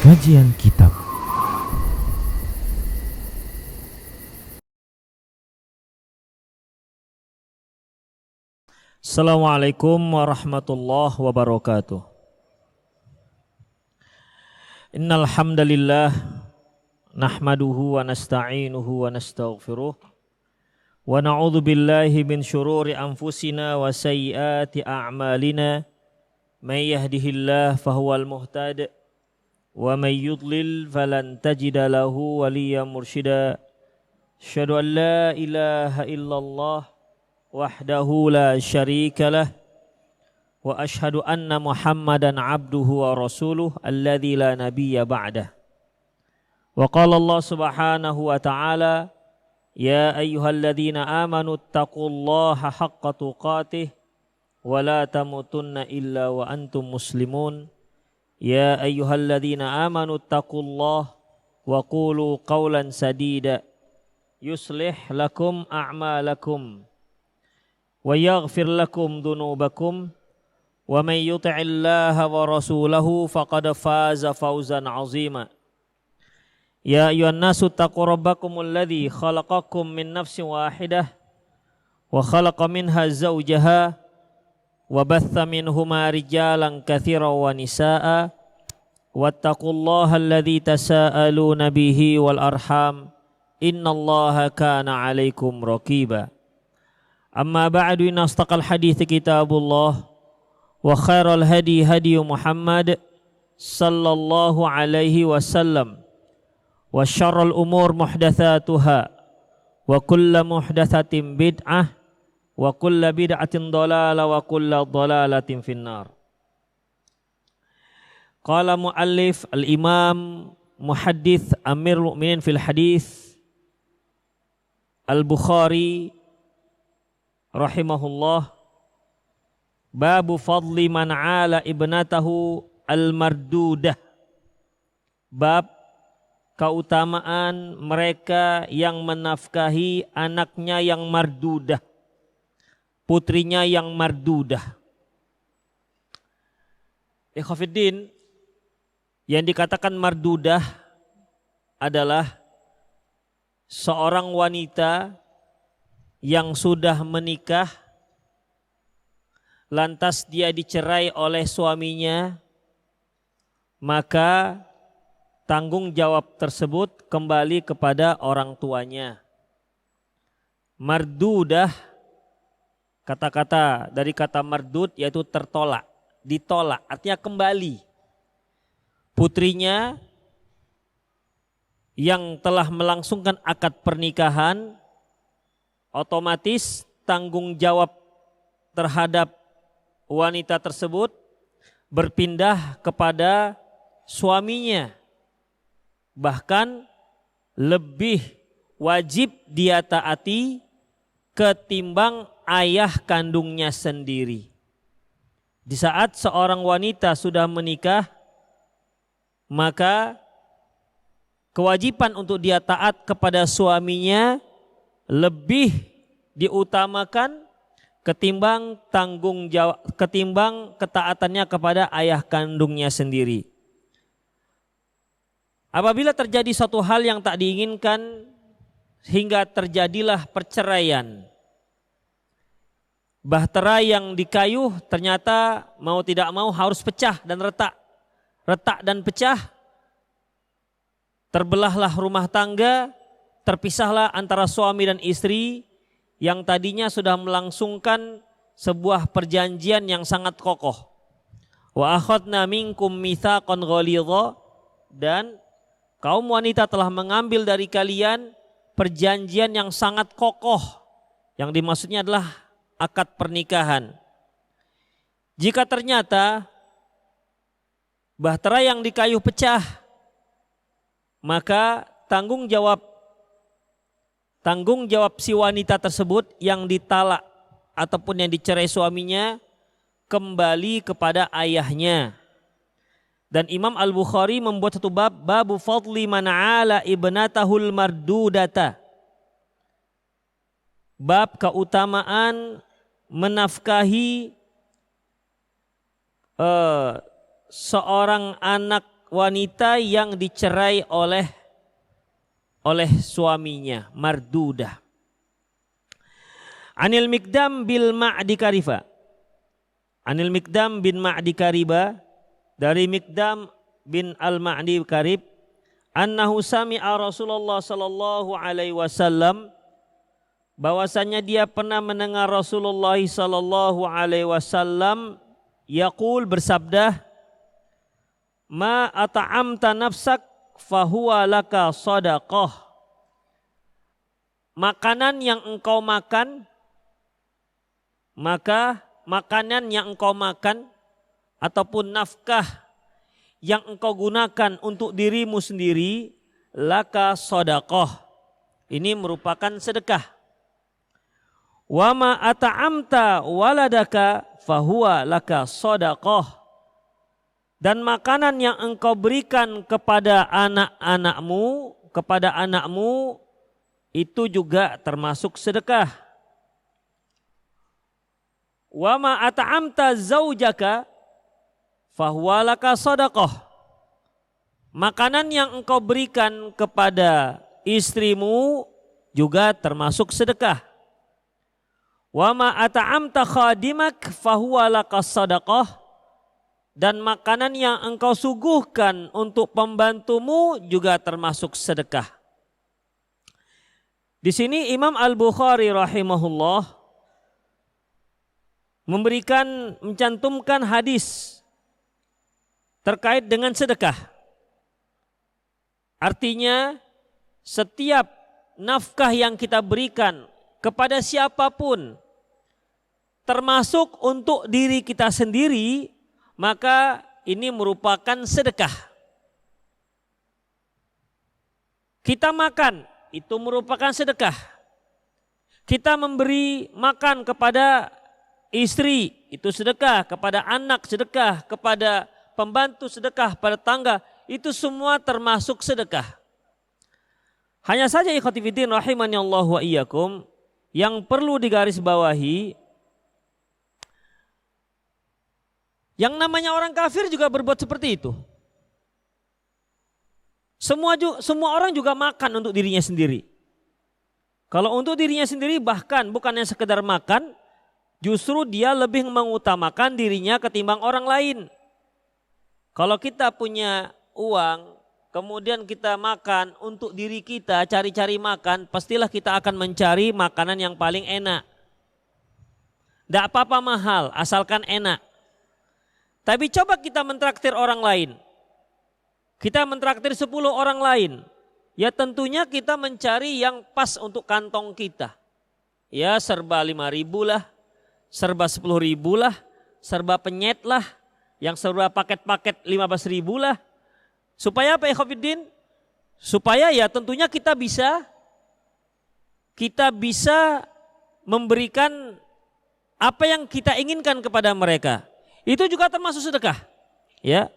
Kajian Kitab. Assalamualaikum warahmatullahi wabarakatuh. Innal hamdalillah nahmaduhu wa nasta'inuhu wa nastaghfiruh wa na'udzu billahi min syururi anfusina wa sayyiati a'malina. May yahdihillahu fahuwal muhtadi wa may yudlil falan tajida lahu waliyyan mursyida. Asyhadu an la ilaha illallah wahdahu la syarika lah wa ashhadu anna Muhammadan abduhu wa rasuluh alladzi la nabiyya ba'dah. Wa qala Allah subhanahu wa ta'ala, ya ayyuhalladzina amanu taqullaha haqqa tuqatih wa la tamutunna illa wa antum muslimun. Ya ayyuhalladzina amanu taqullaha wa qulu qawlan sadida yuslih lakum a'malakum wa yaghfir lakum dhunubakum wa may yuti'illaha wa rasulahu faqad faza fawzan 'azima. Ya ayyuhan nasu taqu rabbakumul ladzi khalaqakum min nafsin wahidah wa khalaqa minha zawjaha wa batha minhuma rijalan katsiran wa nisaa'a wattaqullaha alladzi tasaaluna bihi wal arham innallaha kana 'alaikum raqiba. Amma ba'du, inna astaqal hadithi kitabullah wa khairal hadi hadi Muhammad sallallahu alaihi wasallam wa syarrul umur muhdatsatuha wa kullu muhdatsatin bid'ah wa kullu bid'atin dhalalah wa kullu dhalalatin finnar. Qala muallif al-imam muhaddits Amirul Mukminin fil hadits Al-Bukhari rahimahullah, babu fadli man 'ala ibnatahu al-mardudah. Bab keutamaan mereka yang menafkahi anaknya yang mardudah, putrinya yang mardudah. Ikhwafiddin, yang dikatakan mardudah adalah seorang wanita yang sudah menikah, lantas dia dicerai oleh suaminya, maka tanggung jawab tersebut kembali kepada orang tuanya. Mardudah, kata-kata dari kata mardud yaitu tertolak, ditolak, artinya kembali. Putrinya yang telah melangsungkan akad pernikahan, otomatis tanggung jawab terhadap wanita tersebut berpindah kepada suaminya. Bahkan lebih wajib dia taati ketimbang ayah kandungnya sendiri. Di saat seorang wanita sudah menikah, maka kewajiban untuk dia taat kepada suaminya lebih diutamakan ketimbang ketaatannya kepada ayah kandungnya sendiri. Apabila terjadi suatu hal yang tak diinginkan hingga terjadilah perceraian, bahtera yang dikayuh ternyata mau tidak mau harus pecah dan retak dan pecah, terbelahlah rumah tangga, terpisahlah antara suami dan istri yang tadinya sudah melangsungkan sebuah perjanjian yang sangat kokoh. Wa akhadna minkum mitsaqan ghalidha, dan kaum wanita telah mengambil dari kalian perjanjian yang sangat kokoh, yang dimaksudnya adalah akad pernikahan. Jika ternyata bahtera yang dikayuh pecah, maka tanggung jawab si wanita tersebut yang ditalak ataupun yang dicerai suaminya kembali kepada ayahnya. Dan Imam Al-Bukhari membuat satu bab, babu fadli man 'ala ibnatahul mardudata. Bab keutamaan menafkahi seorang anak wanita yang dicerai oleh suaminya, mardudah. Anil Miqdam bil Ma'di Kariba. Anil Miqdam bin Ma'di Kariba, dari Miqdam bin Al-Ma'di Karib, annahu sami'a Rasulullah sallallahu alaihi wasallam, bahwasanya dia pernah mendengar Rasulullah sallallahu alaihi wasallam yaqul, bersabda, ma at'amta nafsak fahuwa laka shadaqah. Makanan yang engkau makan, maka makanan yang engkau makan ataupun nafkah yang engkau gunakan untuk dirimu sendiri, laka shadaqah. Ini merupakan sedekah. Wa ma at'amta waladaka fahuwa laka shadaqah. Dan makanan yang engkau berikan kepada anakmu, itu juga termasuk sedekah. Wa ma at'amta zaujaka fahuwa laka shadaqah. Makanan yang engkau berikan kepada istrimu juga termasuk sedekah. Wa ma at'amta khadimak fahuwa laka shadaqah. Dan makanan yang engkau suguhkan untuk pembantumu juga termasuk sedekah. Di sini Imam Al-Bukhari rahimahullah mencantumkan hadis terkait dengan sedekah. Artinya setiap nafkah yang kita berikan kepada siapapun, termasuk untuk diri kita sendiri, maka ini merupakan sedekah. Kita makan, itu merupakan sedekah. Kita memberi makan kepada istri, itu sedekah. Kepada anak sedekah, kepada pembantu sedekah, pada tangga, itu semua termasuk sedekah. Hanya saja ikhwati fiddin rahimani Allah wa iyyakum, yang perlu digarisbawahi, yang namanya orang kafir juga berbuat seperti itu. Semua orang juga makan untuk dirinya sendiri. Kalau untuk dirinya sendiri bahkan bukannya sekedar makan, justru dia lebih mengutamakan dirinya ketimbang orang lain. Kalau kita punya uang, kemudian kita makan untuk diri kita, cari-cari makan, pastilah kita akan mencari makanan yang paling enak. Tidak apa-apa mahal, asalkan enak. Tapi coba kita mentraktir orang lain. Kita mentraktir 10 orang lain. Ya tentunya kita mencari yang pas untuk kantong kita. Ya serba 5.000 lah, serba 10.000 lah, serba penyet lah, yang serba paket-paket 15.000 lah. Supaya apa ikhwatiddin? Supaya ya tentunya kita bisa memberikan apa yang kita inginkan kepada mereka. Itu juga termasuk sedekah. Ya,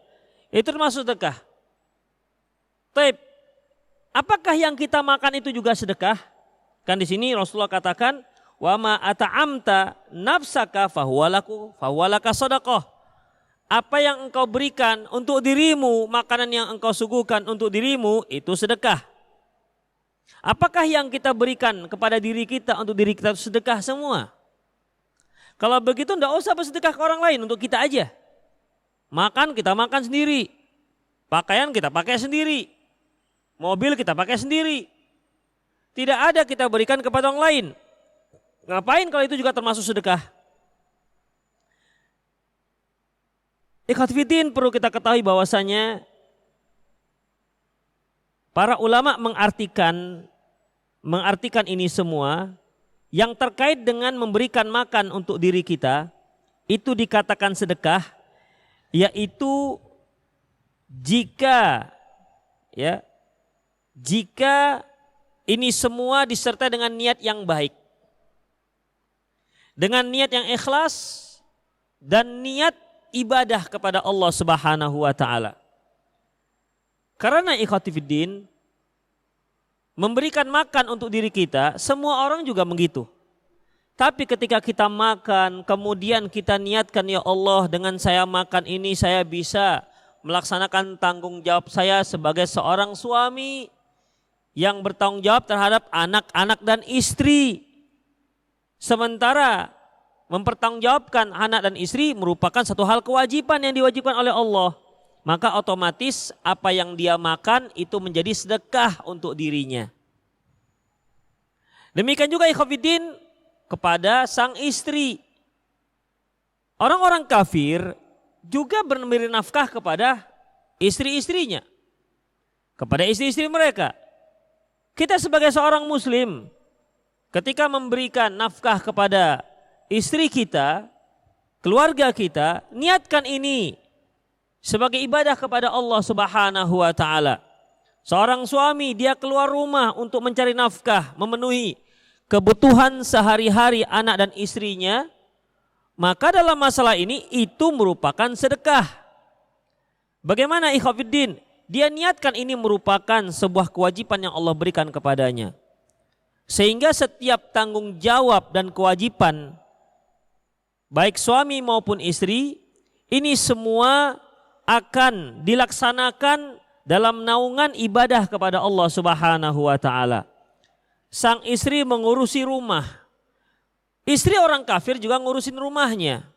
itu termasuk sedekah. Taib, apakah yang kita makan itu juga sedekah? Kan di sini Rasulullah katakan, wa ma at'amta nafsaka fahuwa laka shadaqah. Apa yang engkau berikan untuk dirimu, makanan yang engkau suguhkan untuk dirimu, itu sedekah. Apakah yang kita berikan kepada diri kita untuk diri kita itu sedekah semua? Kalau begitu enggak usah bersedekah ke orang lain, untuk kita aja. Makan kita makan sendiri. Pakaian kita pakai sendiri. Mobil kita pakai sendiri. Tidak ada kita berikan kepada orang lain. Ngapain kalau itu juga termasuk sedekah? Ikhwati fiddin, perlu kita ketahui bahwasanya para ulama mengartikan ini semua yang terkait dengan memberikan makan untuk diri kita itu dikatakan sedekah, yaitu jika ini semua disertai dengan niat yang baik, dengan niat yang ikhlas dan niat ibadah kepada Allah Subhanahu wa taala. Karena ikhwati fiddin, memberikan makan untuk diri kita, semua orang juga begitu. Tapi ketika kita makan, kemudian kita niatkan, ya Allah, dengan saya makan ini saya bisa melaksanakan tanggung jawab saya sebagai seorang suami yang bertanggung jawab terhadap anak-anak dan istri. Sementara mempertanggungjawabkan anak dan istri merupakan satu hal kewajiban yang diwajibkan oleh Allah. Maka otomatis apa yang dia makan itu menjadi sedekah untuk dirinya. Demikian juga ikhwatiddin kepada sang istri. Orang-orang kafir juga memberi nafkah kepada istri-istrinya. Kepada istri-istri mereka. Kita sebagai seorang muslim ketika memberikan nafkah kepada istri kita, keluarga kita, niatkan ini sebagai ibadah kepada Allah Subhanahu wa taala. Seorang suami dia keluar rumah untuk mencari nafkah, memenuhi kebutuhan sehari-hari anak dan istrinya, maka dalam masalah ini itu merupakan sedekah. Bagaimana ikhwatiddin? Dia niatkan ini merupakan sebuah kewajiban yang Allah berikan kepadanya. Sehingga setiap tanggung jawab dan kewajiban baik suami maupun istri ini semua akan dilaksanakan dalam naungan ibadah kepada Allah Subhanahu wa taala. Sang istri mengurusi rumah. Istri orang kafir juga ngurusin rumahnya.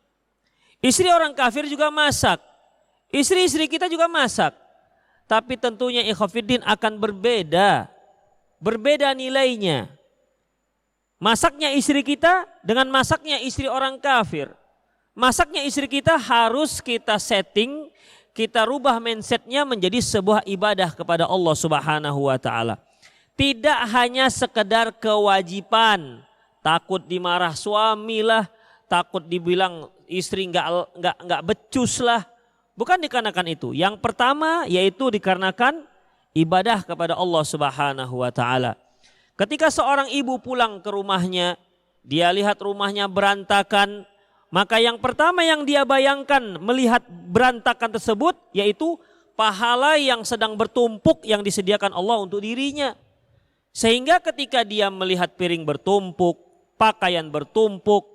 Istri orang kafir juga masak. Istri-istri kita juga masak. Tapi tentunya ikhwatiddin akan berbeda. Berbeda nilainya. Masaknya istri kita dengan masaknya istri orang kafir. Masaknya istri kita harus kita setting, kita rubah mindsetnya menjadi sebuah ibadah kepada Allah Subhanahu wa taala. Tidak hanya sekedar kewajiban, takut dimarah suami lah, takut dibilang istri enggak becus lah. Bukan dikarenakan itu. Yang pertama yaitu dikarenakan ibadah kepada Allah Subhanahu wa taala. Ketika seorang ibu pulang ke rumahnya, dia lihat rumahnya berantakan, maka yang pertama yang dia bayangkan melihat berantakan tersebut yaitu pahala yang sedang bertumpuk yang disediakan Allah untuk dirinya. Sehingga ketika dia melihat piring bertumpuk, pakaian bertumpuk,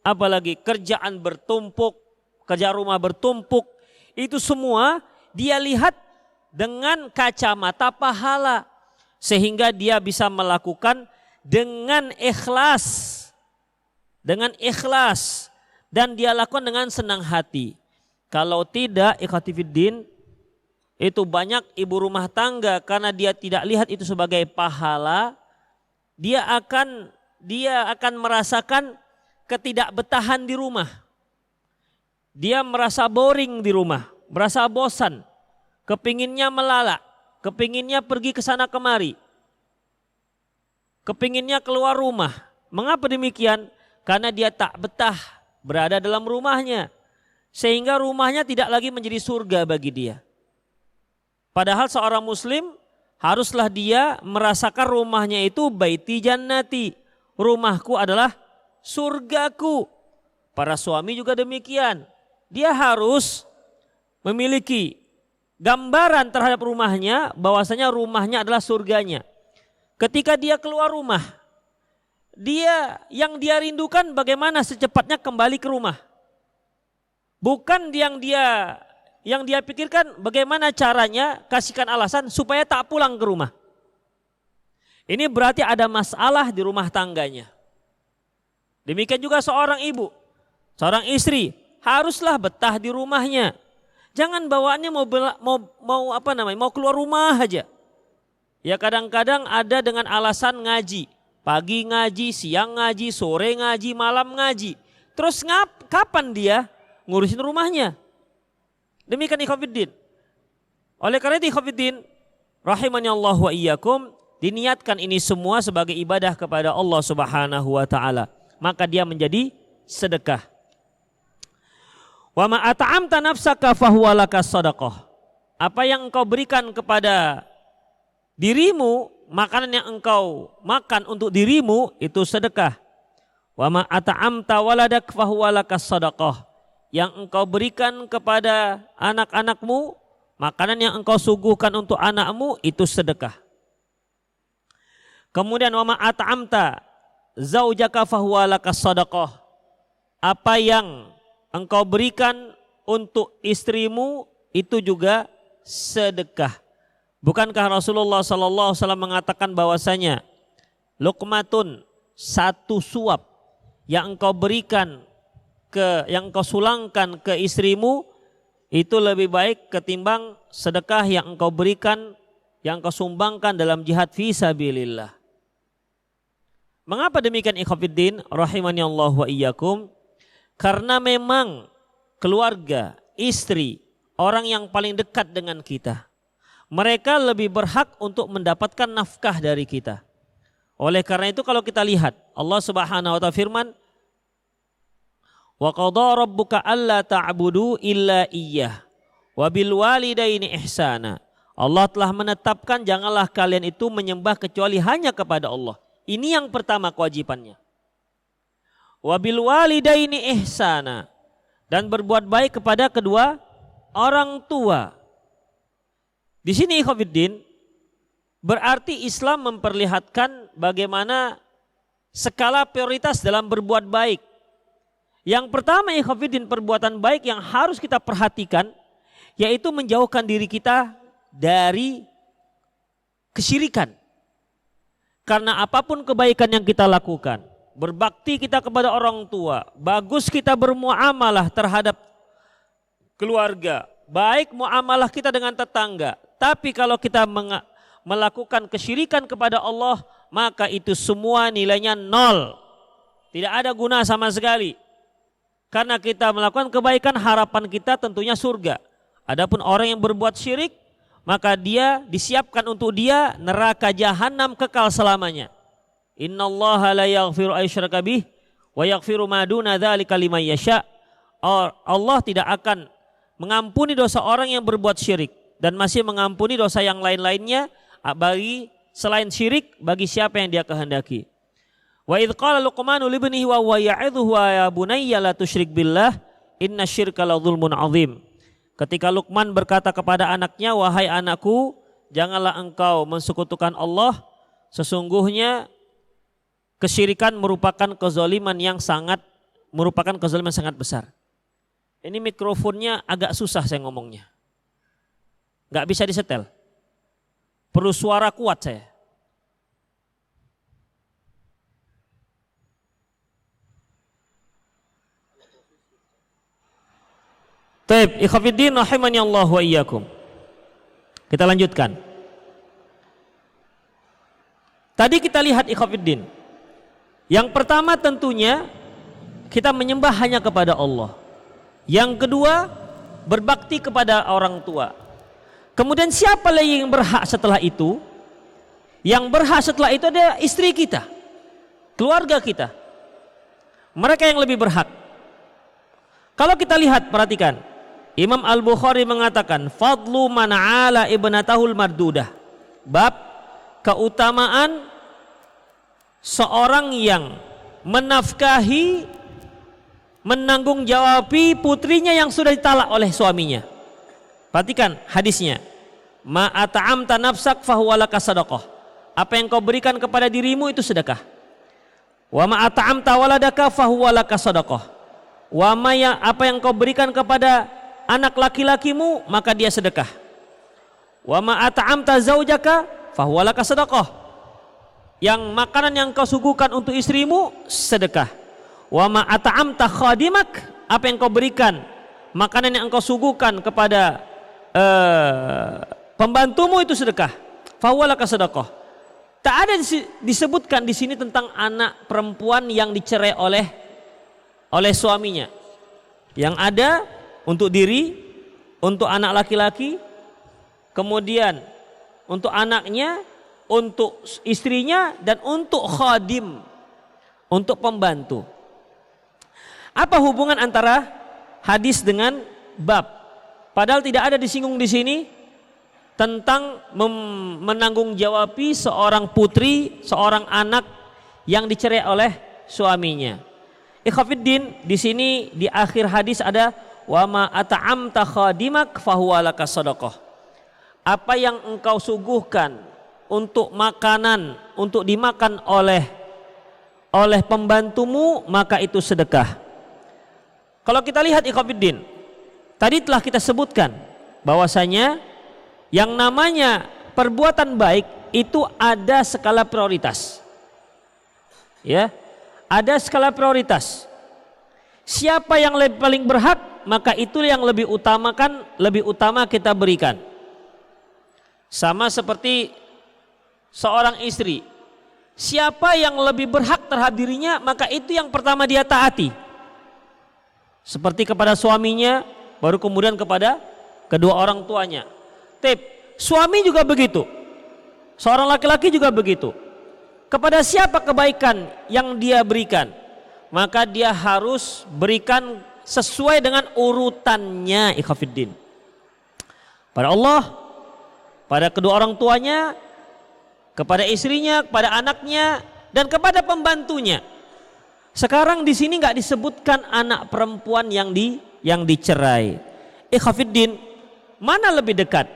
apalagi kerjaan bertumpuk, kerja rumah bertumpuk, itu semua dia lihat dengan kacamata pahala. Sehingga dia bisa melakukan dengan ikhlas. Dengan ikhlas. Dan dia lakukan dengan senang hati. Kalau tidak, ikhwatiddin, itu banyak ibu rumah tangga karena dia tidak lihat itu sebagai pahala, dia akan merasakan ketidakbetahan di rumah. Dia merasa boring di rumah, merasa bosan, kepinginnya melalak, kepinginnya pergi ke sana kemari, kepinginnya keluar rumah. Mengapa demikian? Karena dia tak betah berada dalam rumahnya. Sehingga rumahnya tidak lagi menjadi surga bagi dia. Padahal seorang muslim haruslah dia merasakan rumahnya itu baiti jannati. Rumahku adalah surgaku. Para suami juga demikian. Dia harus memiliki gambaran terhadap rumahnya bahwasanya rumahnya adalah surganya. Ketika dia keluar rumah, yang dia rindukan bagaimana secepatnya kembali ke rumah. Bukan yang dia pikirkan bagaimana caranya kasihkan alasan supaya tak pulang ke rumah. Ini berarti ada masalah di rumah tangganya. Demikian juga seorang ibu, seorang istri haruslah betah di rumahnya. Jangan bawaannya mau keluar rumah aja. Ya kadang-kadang ada dengan alasan ngaji. Pagi ngaji, siang ngaji, sore ngaji, malam ngaji. Terus kapan dia ngurusin rumahnya? Demikian ikhwatiddin. Oleh karena itu ikhwatiddin, rahimani Allah wa iyyakum, diniatkan ini semua sebagai ibadah kepada Allah Subhanahu wa taala. Maka dia menjadi sedekah. Wa ma at'amta nafsaka fahuwa laka shadaqah. Apa yang engkau berikan kepada dirimu, makanan yang engkau makan untuk dirimu itu sedekah. Wa ma at'amta waladak fahuwa laka shadaqah. Yang engkau berikan kepada anak-anakmu, makanan yang engkau suguhkan untuk anakmu itu sedekah. Kemudian wa ma at'amta zaujaka fahuwa laka shadaqah. Apa yang engkau berikan untuk istrimu itu juga sedekah. Bukankah Rasulullah sallallahu alaihi wasallam mengatakan bahwasanya luqmatun, satu suap yang engkau berikan yang engkau sulangkan ke istrimu itu lebih baik ketimbang sedekah yang engkau berikan, yang engkau sumbangkan dalam jihad fi sabilillah. Mengapa demikian ikhwatiddin rahimani Allah wa iyyakum? Karena memang keluarga, istri, orang yang paling dekat dengan kita, mereka lebih berhak untuk mendapatkan nafkah dari kita. Oleh karena itu kalau kita lihat Allah Subhanahu wa taala firman, wa qadha rabbuka alla ta'budu illa iyyah wa bil walidaini ihsana. Allah telah menetapkan janganlah kalian itu menyembah kecuali hanya kepada Allah. Ini yang pertama kewajibannya. Wa bil walidaini ihsana, dan berbuat baik kepada kedua orang tua. Di sini ikhwatiddin berarti Islam memperlihatkan bagaimana skala prioritas dalam berbuat baik. Yang pertama ikhwatiddin, perbuatan baik yang harus kita perhatikan yaitu menjauhkan diri kita dari kesyirikan. Karena apapun kebaikan yang kita lakukan, berbakti kita kepada orang tua, bagus kita bermuamalah terhadap keluarga, baik muamalah kita dengan tetangga. Tapi kalau kita melakukan kesyirikan kepada Allah, maka itu semua nilainya nol. Tidak ada guna sama sekali. Karena kita melakukan kebaikan, harapan kita tentunya surga. Adapun orang yang berbuat syirik, maka dia disiapkan untuk dia neraka jahanam kekal selamanya. Innallaha la yaghfiru ayyushraka bih wa yaghfiru ma duna dzalika liman yasha. Allah tidak akan mengampuni dosa orang yang berbuat syirik dan masih mengampuni dosa yang lain-lainnya bagi selain syirik bagi siapa yang dia kehendaki. Wa idz qala Luqmanu li ibnihi wa huwa ya'idhuhu ya bunayya la tusyrik billah innasyirka la dzulmun 'adzim. Ketika Luqman berkata kepada anaknya, wahai anakku, janganlah engkau mensekutukan Allah, sesungguhnya kesyirikan merupakan kezaliman yang sangat besar. Ini mikrofonnya agak susah saya ngomongnya. Nggak bisa disetel. Perlu suara kuat saya. Taib, ikhwatiddin rahimani Allah wa iyyakum. Kita lanjutkan. Tadi kita lihat ikhwatiddin. Yang pertama tentunya kita menyembah hanya kepada Allah. Yang kedua berbakti kepada orang tua. Kemudian siapa lagi yang berhak setelah itu? Yang berhak setelah itu adalah istri kita, keluarga kita. Mereka yang lebih berhak. Kalau kita lihat, perhatikan, Imam Al-Bukhari mengatakan fadlu man ala ibnatahul mardudah, bab keutamaan seorang yang menafkahi, menanggung jawabi putrinya yang sudah ditalak oleh suaminya. Perhatikan hadisnya. Ma at'amta nafsak fahuwa laka sadaqah. Apa yang kau berikan kepada dirimu itu sedekah. Wa ma at'amta waladaka fahuwa laka sadaqah. Wa ma apa yang kau berikan kepada anak laki-lakimu maka dia sedekah. Wa ma at'amta zaujaka fahuwa laka sadaqah. Yang makanan yang kau suguhkan untuk istrimu sedekah. Wa ma at'amta khadimak, apa yang kau berikan makanan yang engkau suguhkan kepada pembantumu itu sedekah. Fahuwa laka sadaqah. Tak ada disebutkan di sini tentang anak perempuan yang dicerai oleh suaminya. Yang ada untuk diri, untuk anak laki-laki, kemudian untuk anaknya, untuk istrinya, dan untuk khadim, untuk pembantu. Apa hubungan antara hadis dengan bab? Padahal tidak ada disinggung di sini tentang menanggung-jawabi seorang putri, seorang anak yang dicerai oleh suaminya. Ikhwatiddin, di sini di akhir hadis ada wa ma at'amta khadimak fahuwa laka sadaqah. Apa yang engkau suguhkan untuk makanan, untuk dimakan oleh pembantumu, maka itu sedekah. Kalau kita lihat ikhwatiddin, tadi telah kita sebutkan bahwasanya yang namanya perbuatan baik itu ada skala prioritas. Ya, ada skala prioritas. Siapa yang paling berhak, maka itu yang lebih utama kita berikan. Sama seperti seorang istri. Siapa yang lebih berhak terhadap dirinya, maka itu yang pertama dia taati. Seperti kepada suaminya, baru kemudian kepada kedua orang tuanya. Suami juga begitu. Seorang laki-laki juga begitu. Kepada siapa kebaikan yang dia berikan, maka dia harus berikan sesuai dengan urutannya, ikhwafiddin. Pada Allah, pada kedua orang tuanya, kepada istrinya, kepada anaknya, dan kepada pembantunya. Sekarang di sini nggak disebutkan anak perempuan yang dicerai. Ikhwafiddin, mana lebih dekat?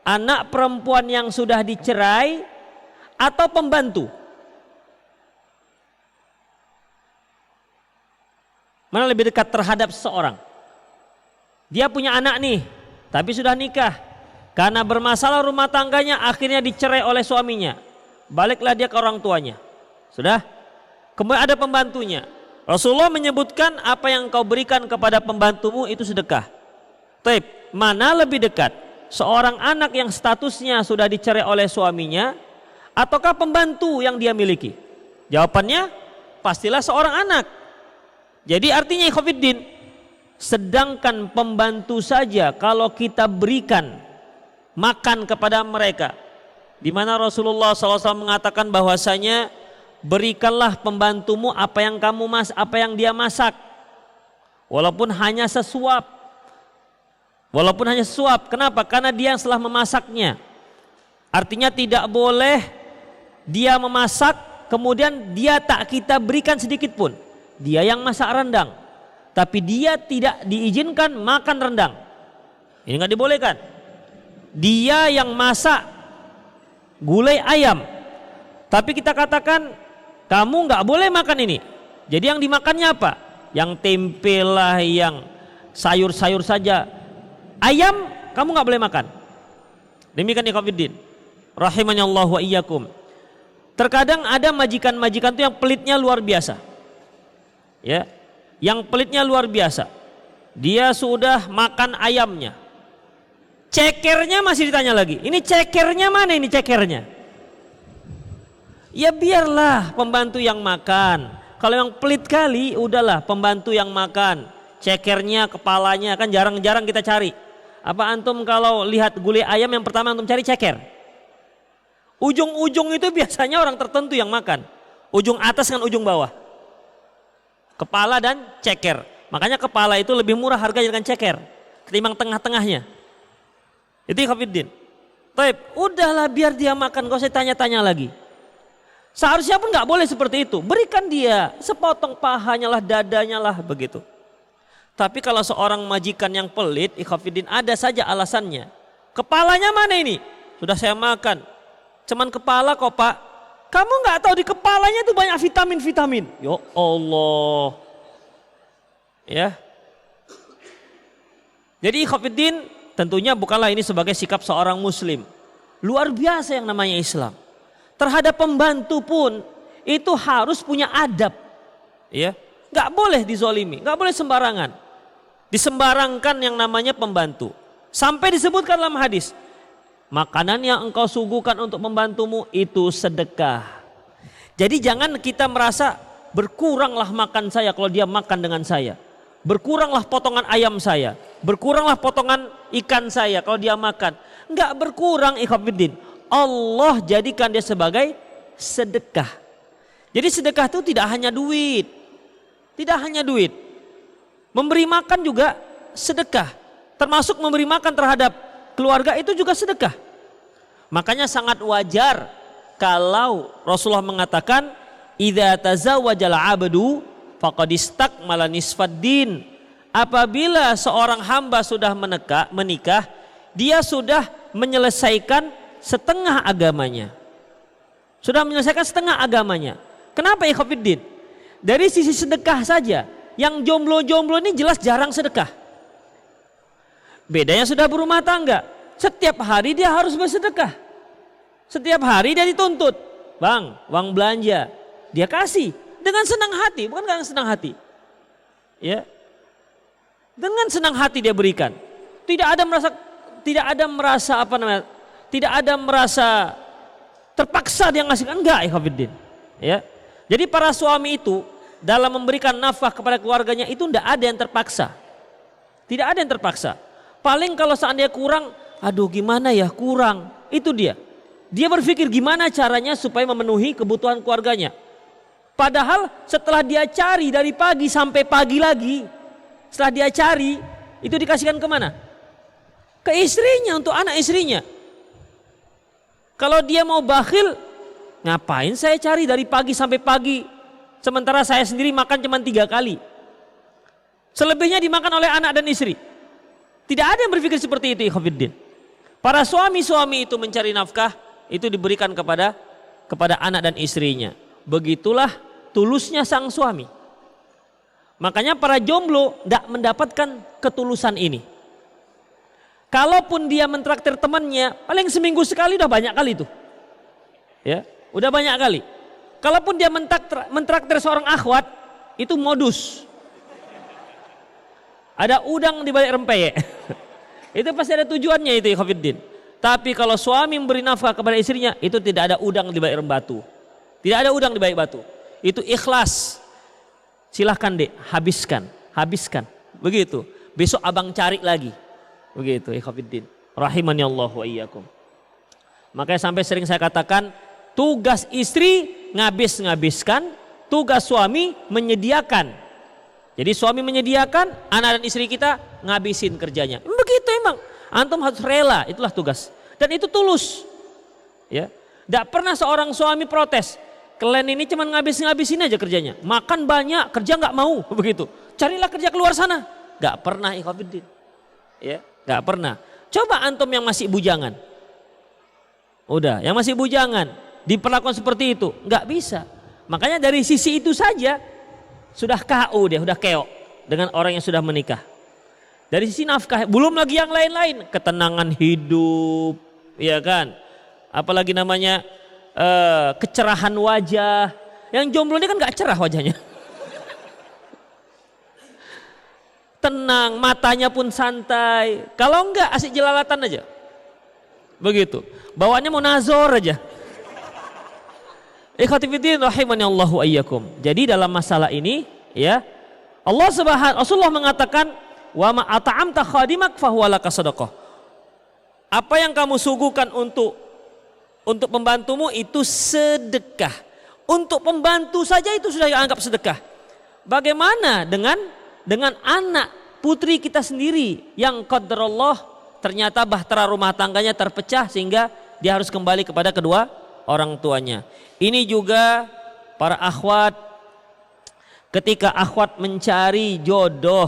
Anak perempuan yang sudah dicerai atau pembantu? Mana lebih dekat terhadap seseorang? Dia punya anak nih, tapi sudah nikah. Karena bermasalah rumah tangganya, akhirnya dicerai oleh suaminya. Baliklah dia ke orang tuanya. Sudah? Kemudian ada pembantunya. Rasulullah menyebutkan apa yang kau berikan kepada pembantumu itu sedekah. Mana lebih dekat? Seorang anak yang statusnya sudah dicerai oleh suaminya, ataukah pembantu yang dia miliki? Jawabannya pastilah seorang anak. Jadi artinya ikhwafiddin, sedangkan pembantu saja kalau kita berikan makan kepada mereka, di mana Rasulullah SAW mengatakan bahwasanya berikanlah pembantumu apa yang dia masak, walaupun hanya sesuap. Kenapa? Karena dia yang telah memasaknya. Artinya tidak boleh dia memasak kemudian dia tak kita berikan sedikit pun. Dia yang masak rendang, tapi dia tidak diizinkan makan rendang. Ini nggak dibolehkan. Dia yang masak gulai ayam, tapi kita katakan kamu nggak boleh makan ini. Jadi yang dimakannya apa? Yang tempe lah, yang sayur-sayur saja. Ayam kamu nggak boleh makan. Demikian ikhwatiddin, rahimani Allah wa iyyakum. Terkadang ada majikan-majikan itu yang pelitnya luar biasa. Ya, yang pelitnya luar biasa. Dia sudah makan ayamnya, cekernya masih ditanya lagi. Ini cekernya mana ini cekernya? Ya biarlah pembantu yang makan. Kalau yang pelit kali, udahlah pembantu yang makan. Cekernya, kepalanya kan jarang-jarang kita cari. Apa antum kalau lihat gulai ayam yang pertama antum cari ceker? Ujung-ujung itu biasanya orang tertentu yang makan. Ujung atas dengan ujung bawah. Kepala dan ceker. Makanya kepala itu lebih murah harganya dengan ceker ketimbang tengah-tengahnya. Itu ikhwatiddin. Udahlah biar dia makan, gak usah tanya-tanya lagi. Seharusnya pun nggak boleh seperti itu. Berikan dia sepotong pahanya lah, dadanya lah, begitu. Tapi kalau seorang majikan yang pelit, ikhwatiddin, ada saja alasannya. Kepalanya mana ini? Sudah saya makan. Cuman kepala kok Pak. Kamu nggak tahu di kepalanya itu banyak vitamin-vitamin. Ya Allah. Ya. Jadi ikhwatiddin, tentunya bukanlah ini sebagai sikap seorang muslim. Luar biasa yang namanya Islam. Terhadap pembantu pun itu harus punya adab. Ya. Nggak boleh dizolimi, nggak boleh sembarangan. Disembarangkan yang namanya pembantu. Sampai disebutkan dalam hadis, makanan yang engkau suguhkan untuk pembantumu itu sedekah. Jadi jangan kita merasa berkuranglah makan saya kalau dia makan dengan saya. Berkuranglah potongan ayam saya. Berkuranglah potongan ikan saya kalau dia makan. Enggak berkurang ikhwatiddin. Allah jadikan dia sebagai sedekah. Jadi sedekah itu tidak hanya duit. Tidak hanya duit. Memberi makan juga sedekah. Termasuk memberi makan terhadap keluarga itu juga sedekah. Makanya sangat wajar kalau Rasulullah mengatakan idza tazawwajal 'abdu faqad istakmala nisfaddin. Apabila seorang hamba sudah menikah, dia sudah menyelesaikan setengah agamanya. Sudah menyelesaikan setengah agamanya. Kenapa ikhwatiddin? Dari sisi sedekah saja, yang jomblo-jomblo ini jelas jarang sedekah. Bedanya sudah berumah tangga. Setiap hari dia harus bersedekah. Setiap hari dia dituntut. Bang, uang belanja. Dia kasih. Dengan senang hati. Bukan dengan senang hati. Ya. Dengan senang hati dia berikan. Tidak ada merasa terpaksa dia ngasih. Enggak, ikhwatiddin. Ya. Jadi para suami itu dalam memberikan nafkah kepada keluarganya itu tidak ada yang terpaksa. Tidak ada yang terpaksa. Paling kalau seandainya kurang, aduh gimana ya kurang. Itu dia. Dia berpikir gimana caranya supaya memenuhi kebutuhan keluarganya. Padahal setelah dia cari dari pagi sampai pagi lagi, setelah dia cari, itu dikasihkan kemana? Ke istrinya, untuk anak istrinya. Kalau dia mau bakhil, ngapain saya cari dari pagi sampai pagi, sementara saya sendiri makan cuma 3 kali. Selebihnya dimakan oleh anak dan istri. Tidak ada yang berpikir seperti itu, ikhwatiddin. Para suami-suami itu mencari nafkah, itu diberikan kepada anak dan istrinya. Begitulah tulusnya sang suami. Makanya para jomblo tidak mendapatkan ketulusan ini. Kalaupun dia mentraktir temannya, paling seminggu sekali udah banyak kali tuh. Ya, udah banyak kali. Kalaupun dia mentraktir seorang akhwat, itu modus. Ada udang di balik rempeyek. Itu pasti ada tujuannya itu, ikhwatiddin. Tapi kalau suami memberi nafkah kepada istrinya, itu tidak ada udang di balik batu. Tidak ada udang di balik batu. Itu ikhlas. Silahkan dek, habiskan. Begitu. Besok abang cari lagi. Begitu, ikhwatiddin. Rahimani Allah wa iyyakum. Makanya sampai sering saya katakan, tugas istri ngabiskan, tugas suami menyediakan. Jadi suami menyediakan, anak dan istri kita ngabisin kerjanya. Begitu emang. Antum harus rela, itulah tugas. Dan itu tulus. Ya. Tidak pernah seorang suami protes. Kalian ini cuma ngabisin aja kerjanya. Makan banyak, kerja nggak mau. Begitu. Carilah kerja keluar sana. Nggak pernah, ikhwatiddin. Ya, nggak pernah. Coba antum yang masih bujangan. Udah, yang masih bujangan diperlakukan seperti itu, nggak bisa. Makanya dari sisi itu saja sudah KO dia, sudah keok dengan orang yang sudah menikah. Dari sisi nafkah, belum lagi yang lain-lain, ketenangan hidup, ya kan? Apalagi namanya kecerahan wajah. Yang jomblo ini kan nggak cerah wajahnya. Tenang, matanya pun santai. Kalau enggak asik jelalatan aja. Begitu. Bawaannya mau nazor aja. Ikhwatifiddin rahimani Allahu ayyakum. Jadi dalam masalah ini ya Rasulullah mengatakan wa ma at'amta khadimak fahuwa laka shadaqah. Apa yang kamu suguhkan untuk pembantumu itu sedekah. Untuk pembantu saja itu sudah dianggap sedekah. Bagaimana dengan anak putri kita sendiri yang qadarullah ternyata bahtera rumah tangganya terpecah sehingga dia harus kembali kepada kedua orang tuanya. Ini juga para akhwat, ketika akhwat mencari jodoh,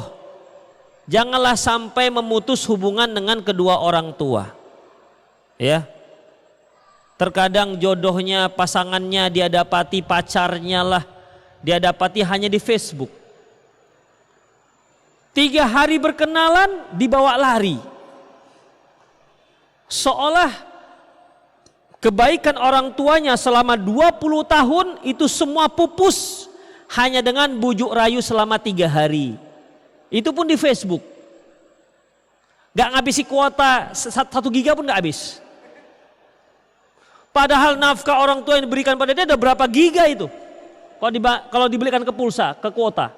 janganlah sampai memutus hubungan dengan kedua orang tua. Ya. Terkadang jodohnya, pasangannya dia dapati, pacarnya lah dia dapati hanya di Facebook. 3 hari berkenalan dibawa lari. Seolah kebaikan orang tuanya selama 20 tahun itu semua pupus hanya dengan bujuk rayu selama 3 hari. Itu pun di Facebook. Gak ngabisi kuota 1 giga pun gak habis. Padahal nafkah orang tua yang diberikan pada dia ada berapa giga itu. Kalau dibelikan ke pulsa, ke kuota.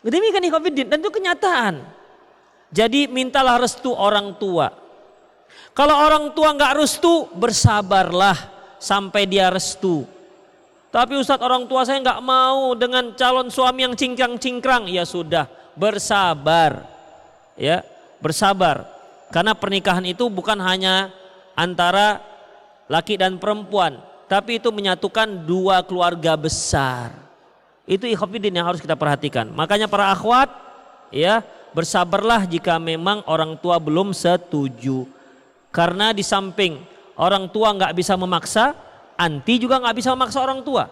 Demikian ikhwatiddin, dan itu kenyataan. Jadi mintalah restu orang tua. Kalau orang tua nggak restu, bersabarlah sampai dia restu. Tapi Ustadz, orang tua saya nggak mau dengan calon suami yang cingkrang-cingkrang. Ya sudah, bersabar. Ya, bersabar. Karena pernikahan itu bukan hanya antara laki dan perempuan, tapi itu menyatukan 2 keluarga besar. Itu ikhwatiddin yang harus kita perhatikan. Makanya para akhwat, ya, bersabarlah jika memang orang tua belum setuju. Karena di samping orang tua nggak bisa memaksa, anti juga nggak bisa memaksa orang tua.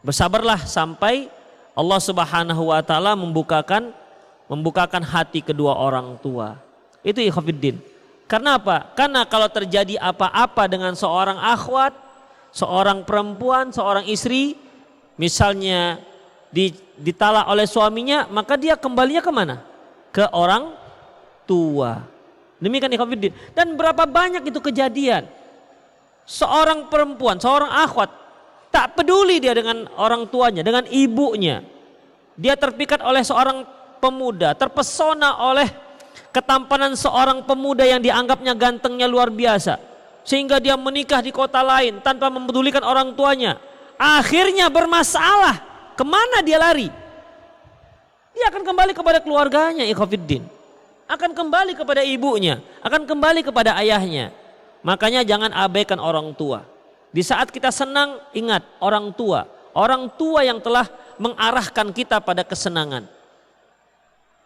Bersabarlah sampai Allah Subhanahu wa taala membukakan membukakan hati kedua orang tua. Itu ikhwafiddin. Karena apa? Karena kalau terjadi apa-apa dengan seorang akhwat, seorang perempuan, seorang istri, misalnya ditalak oleh suaminya, maka dia kembalinya kemana? Ke orang tua. Demikian ikhwafiddin. Dan berapa banyak itu kejadian. Seorang perempuan, seorang akhwat, tak peduli dia dengan orang tuanya, dengan ibunya. Dia terpikat oleh seorang pemuda, terpesona oleh ketampanan seorang pemuda yang dianggapnya gantengnya luar biasa, sehingga dia menikah di kota lain tanpa mempedulikan orang tuanya. Akhirnya bermasalah, kemana dia lari? Dia akan kembali kepada keluarganya, ikhwafiddin. Akan kembali kepada ibunya, akan kembali kepada ayahnya. Makanya jangan abaikan orang tua. Di saat kita senang, ingat orang tua yang telah mengarahkan kita pada kesenangan.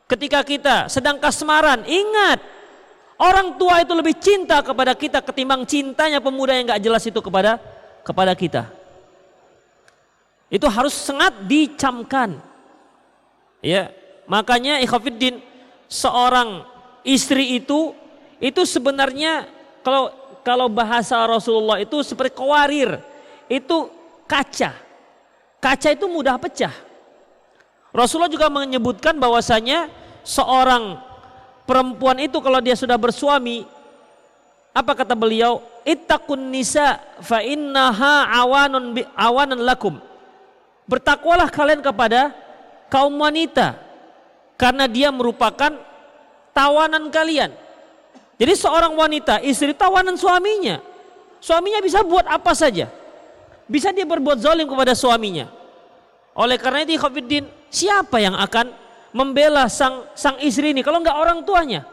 Ketika kita sedang kasmaran, ingat orang tua itu lebih cinta kepada kita ketimbang cintanya pemuda yang gak jelas itu kepada kita. Itu harus sangat dicamkan. Ya, makanya ikhwafiddin, seorang istri itu sebenarnya kalau bahasa Rasulullah itu seperti kawarir, itu kaca. Kaca itu mudah pecah. Rasulullah juga menyebutkan bahwasanya seorang perempuan itu kalau dia sudah bersuami, apa kata beliau? Ittaqun nisa fa innaha awanan lakum. Bertakwalah kalian kepada kaum wanita karena dia merupakan tawanan kalian. Jadi seorang wanita, istri tawanan suaminya. Suaminya bisa buat apa saja. Bisa dia berbuat zalim kepada suaminya. Oleh karena itu ikhwafiddin, siapa yang akan membela sang istri ini kalau enggak orang tuanya?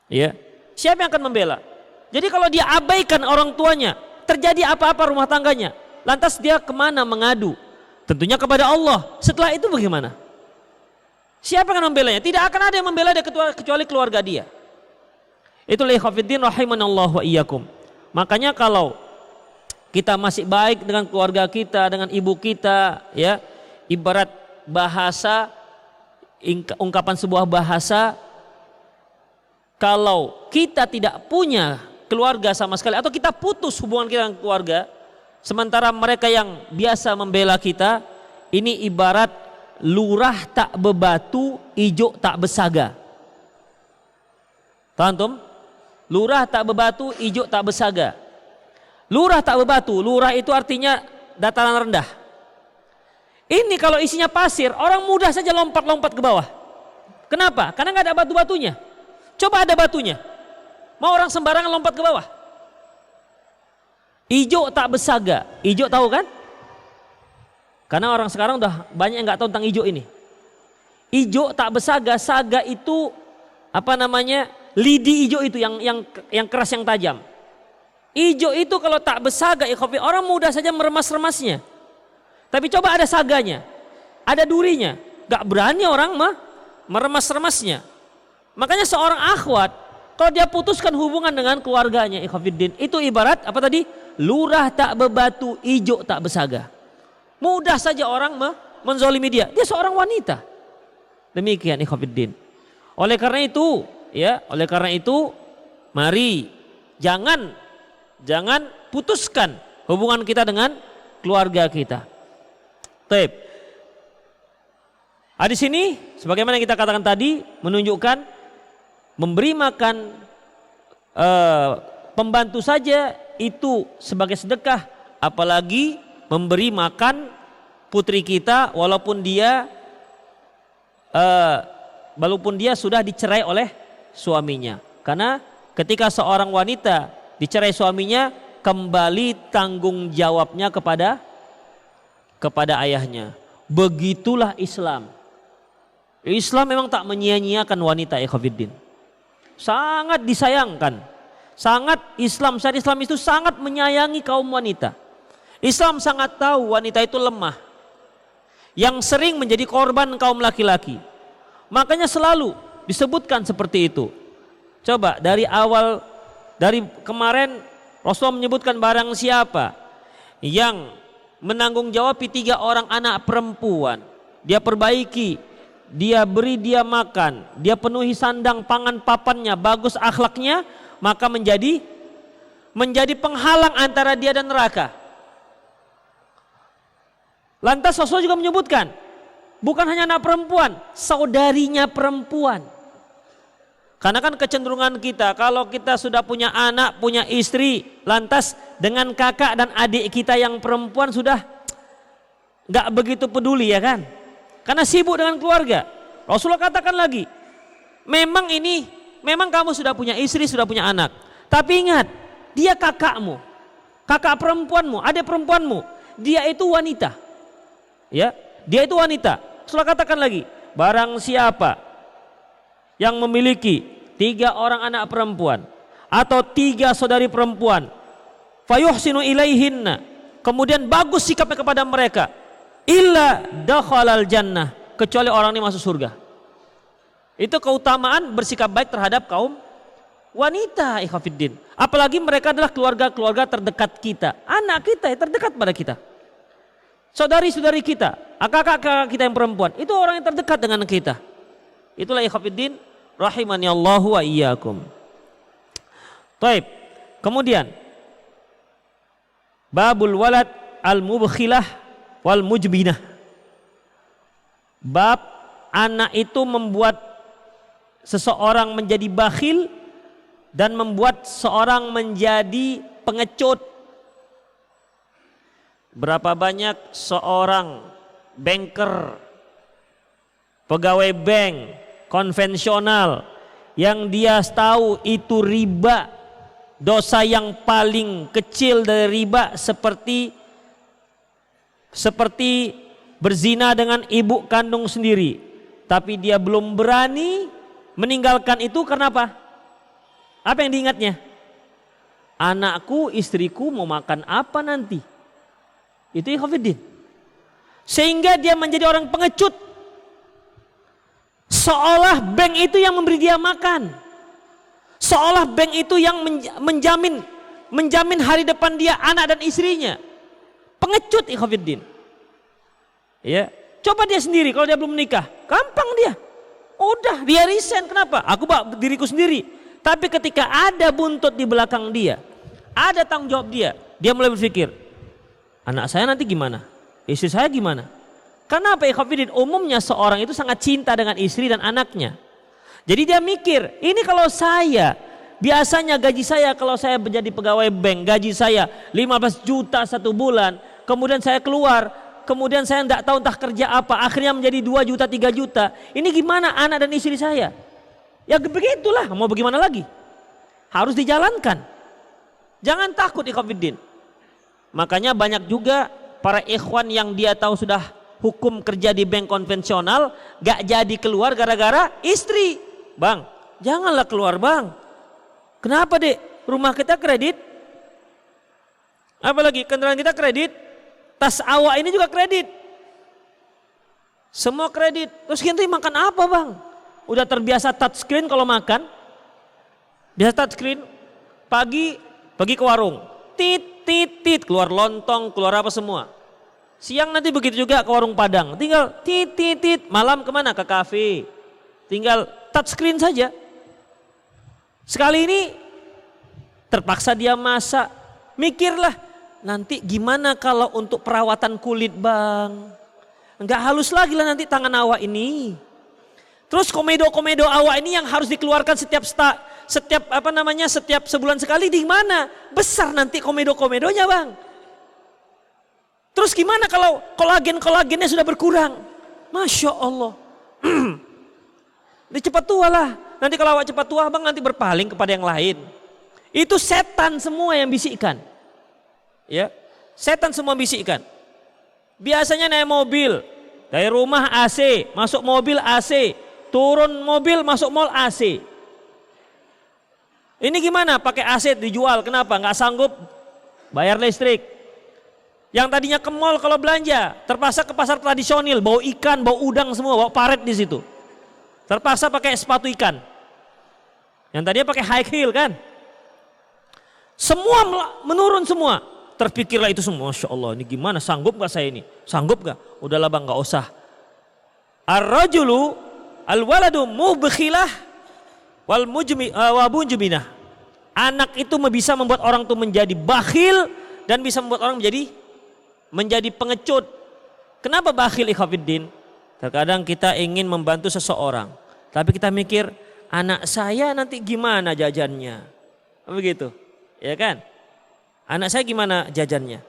Ya, siapa yang akan membela? Jadi kalau dia abaikan orang tuanya, terjadi apa-apa rumah tangganya, lantas dia kemana mengadu? Tentunya kepada Allah. Setelah itu bagaimana? Siapa yang akan membelanya? Tidak akan ada yang membela dia kecuali keluarga dia. Itulah ikhwafiddin rahimanallahu wa iyyakum. Makanya kalau kita masih baik dengan keluarga kita, dengan ibu kita, ya, ibarat bahasa, ungkapan sebuah bahasa, kalau kita tidak punya keluarga sama sekali atau kita putus hubungan kita dengan keluarga, sementara mereka yang biasa membela kita, ini ibarat lurah tak bebatu, ijo tak besaga. Tahu antum? Lurah tak bebatu, ijo tak besaga. Lurah tak bebatu, lurah itu artinya dataran rendah. Ini kalau isinya pasir, orang mudah saja lompat-lompat ke bawah. Kenapa? Karena nggak ada batu-batunya. Coba ada batunya, mau orang sembarangan lompat ke bawah. Ijo tak besaga, ijo tahu kan? Karena orang sekarang udah banyak yang nggak tahu tentang ijo ini. Ijo tak besaga, saga itu apa namanya? Lidi ijo itu yang keras, yang tajam. Ijo itu kalau tak besaga, orang mudah saja meremas-remasnya. Tapi coba ada saganya, ada durinya, gak berani orang meremas-remasnya. Makanya seorang akhwat, kalau dia putuskan hubungan dengan keluarganya, ikhwafiddin, itu ibarat apa tadi? Lurah tak bebatu, ijo tak besaga. Mudah saja orang menzolimi dia. Dia seorang wanita. Demikian ikhwafiddin. Oleh karena itu, mari jangan putuskan hubungan kita dengan keluarga kita. Baik. Di sini sebagaimana kita katakan tadi menunjukkan memberi makan pembantu saja itu sebagai sedekah, apalagi memberi makan putri kita walaupun dia sudah dicerai oleh suaminya. Karena ketika seorang wanita dicerai suaminya, kembali tanggung jawabnya kepada ayahnya. Begitulah Islam. Islam memang tak menyia-nyiakan wanita, ikhwafiddin. Sangat disayangkan. Syariat Islam itu sangat menyayangi kaum wanita. Islam sangat tahu wanita itu lemah, yang sering menjadi korban kaum laki-laki. Makanya selalu disebutkan seperti itu. Coba dari kemarin Rasulullah menyebutkan barang siapa yang menanggung jawab 3 orang anak perempuan, dia perbaiki dia beri dia makan, dia penuhi sandang pangan papannya, bagus akhlaknya, maka menjadi penghalang antara dia dan neraka. Lantas Rasul juga menyebutkan, bukan hanya anak perempuan, saudarinya perempuan. Karena kan kecenderungan kita, kalau kita sudah punya anak, punya istri, lantas dengan kakak dan adik kita yang perempuan sudah gak begitu peduli, ya kan? Karena sibuk dengan keluarga. Rasulullah katakan lagi, memang kamu sudah punya istri, sudah punya anak. Tapi ingat, dia kakakmu, kakak perempuanmu, adik perempuanmu, dia itu wanita. Ya, dia itu wanita. Rasulullah katakan lagi, barang siapa yang memiliki 3 orang anak perempuan atau 3 saudari perempuan, fayuhsinu ilaihinna, kemudian bagus sikapnya kepada mereka, illa dakhalal jannah, kecuali orang ini masuk surga. Itu keutamaan bersikap baik terhadap kaum wanita, ikhwafiddin. Apalagi mereka adalah keluarga-keluarga terdekat kita, anak kita yang terdekat pada kita, saudari-saudari kita, kakak-kakak kita yang perempuan, itu orang yang terdekat dengan kita. Itulah ikhwafiddin rahimani Allahu wa iyyakum. Baik. Kemudian babul walad al-mubkhilah wal mujbinah. Bab anak itu membuat seseorang menjadi bakhil dan membuat seorang menjadi pengecut. Berapa banyak seorang banker, pegawai bank konvensional yang dia tahu itu riba, dosa yang paling kecil dari riba seperti berzina dengan ibu kandung sendiri, tapi dia belum berani meninggalkan itu. Karena apa? Apa yang diingatnya? Anakku, istriku mau makan apa nanti? Itu ikhwatiddin. Sehingga dia menjadi orang pengecut, seolah bank itu yang memberi dia makan, seolah bank itu yang menjamin hari depan dia, anak dan istrinya. Pengecut, ikhwatiddin. Ya, coba dia sendiri kalau dia belum menikah, gampang dia. Udah dia resign. Kenapa? Aku bawa diriku sendiri. Tapi ketika ada buntut di belakang dia, ada tanggung jawab dia mulai berpikir, anak saya nanti gimana? Istri saya gimana? Kenapa ikhwatiddin? Umumnya seorang itu sangat cinta dengan istri dan anaknya. Jadi dia mikir, ini kalau saya, biasanya gaji saya kalau saya menjadi pegawai bank, gaji saya 15 juta 1 bulan, kemudian saya keluar, kemudian saya tidak tahu entah kerja apa, akhirnya menjadi 2 juta 3 juta. Ini gimana anak dan istri saya? Ya begitulah, mau bagaimana lagi? Harus dijalankan. Jangan takut, ikhwatiddin. Makanya banyak juga para ikhwan yang dia tahu sudah hukum kerja di bank konvensional, gak jadi keluar gara-gara istri. Bang, janganlah keluar bang. Kenapa dek? Rumah kita kredit, apalagi kendaraan kita kredit, tas awak ini juga kredit, semua kredit. Terus kita makan apa bang? Udah terbiasa touchscreen kalau makan, biasa touchscreen. Pagi pergi ke warung, tit, keluar lontong, keluar apa semua. Siang nanti begitu juga ke warung Padang, tinggal tit. Malam kemana? Ke kafe, tinggal touchscreen saja. Sekali ini terpaksa dia masak, mikirlah nanti gimana kalau untuk perawatan kulit bang, nggak halus lagi lah nanti tangan awak ini. Terus komedo awak ini yang harus dikeluarkan setiap sebulan sekali, di mana besar nanti komedonya bang. Terus gimana kalau kolagennya sudah berkurang? Masya Allah. Dia cepat tua lah. Nanti kalau awak cepat tua bang, nanti berpaling kepada yang lain. Itu setan semua yang bisikkan. Ya, setan semua bisikkan. Biasanya naik mobil, dari rumah AC, masuk mobil AC, turun mobil masuk mall AC. Ini gimana? Pakai AC dijual. Kenapa? Nggak sanggup bayar listrik. Yang tadinya ke mall kalau belanja, terpaksa ke pasar tradisional, bawa ikan, bawa udang semua, bawa paret di situ. Terpaksa pakai sepatu ikan. Yang tadinya pakai high heel kan. Semua menurun semua. Terpikirlah itu semua, Masya Allah, ini gimana? Sanggup gak saya ini? Sanggup gak? Udahlah bang, gak usah. Ar-rajulu al-waladu mubkhilah wal mujminah. Anak itu bisa membuat orang itu menjadi bakhil dan bisa membuat orang menjadi pengecut. Kenapa bakhil ikhwatiddin? Terkadang kita ingin membantu seseorang, tapi kita mikir anak saya nanti gimana jajannya, begitu, ya kan? Anak saya gimana jajannya?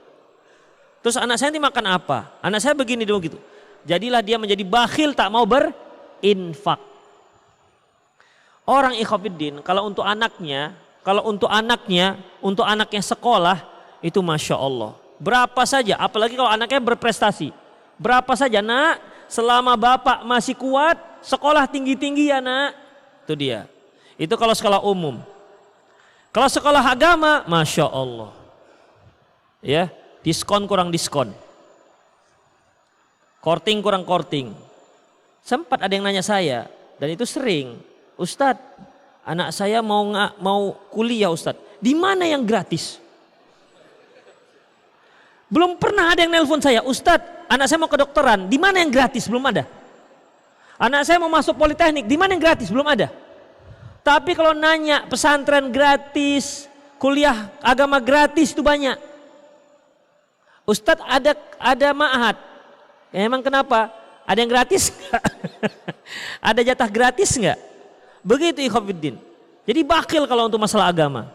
Terus anak saya nanti makan apa? Anak saya begini dong gitu. Jadilah dia menjadi bakhil, tak mau berinfak. Orang ikhwatiddin kalau untuk anaknya, untuk anaknya sekolah itu masya Allah. Berapa saja, apalagi kalau anaknya berprestasi. Berapa saja nak, selama bapak masih kuat, sekolah tinggi-tinggi ya nak. Itu dia. Itu kalau sekolah umum. Kalau sekolah agama, masya Allah. Ya, diskon kurang diskon. Korting kurang korting. Sempat ada yang nanya saya, dan itu sering. Ustadz, anak saya mau kuliah Ustadz. Di mana yang gratis? Belum pernah ada yang nelpon saya, Ustadz, anak saya mau kedokteran. Di mana yang gratis? Belum ada. Anak saya mau masuk politeknik. Di mana yang gratis? Belum ada. Tapi kalau nanya pesantren gratis, kuliah agama gratis itu banyak. Ustadz ada ma'had. Emang kenapa? Ada yang gratis? Ada jatah gratis enggak? Begitu ikhwatiddin. Jadi bakhil kalau untuk masalah agama.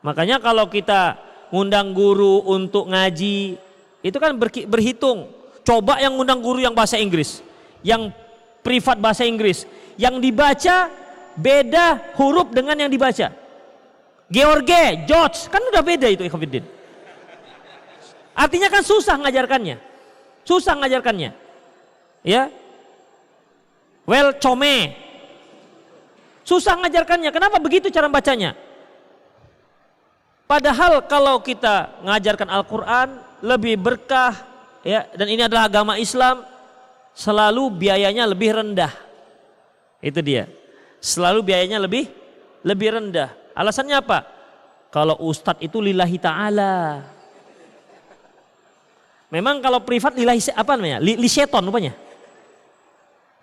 Makanya kalau kita ngundang guru untuk ngaji, itu kan berhitung. Coba yang ngundang guru yang bahasa Inggris, yang privat bahasa Inggris, yang dibaca beda huruf dengan yang dibaca. George, George, kan udah beda itu ikhwatiddin. Artinya kan susah ngajarkannya. Susah ngajarkannya. Ya. Welcome. Susah ngajarkannya. Kenapa begitu cara bacanya? Padahal kalau kita ngajarkan Al-Quran lebih berkah, ya, dan ini adalah agama Islam, selalu biayanya lebih rendah. Itu dia. Selalu biayanya lebih rendah. Alasannya apa? Kalau ustadz itu lillahi ta'ala. Memang kalau privat lillahi apa namanya? Li seton rupanya.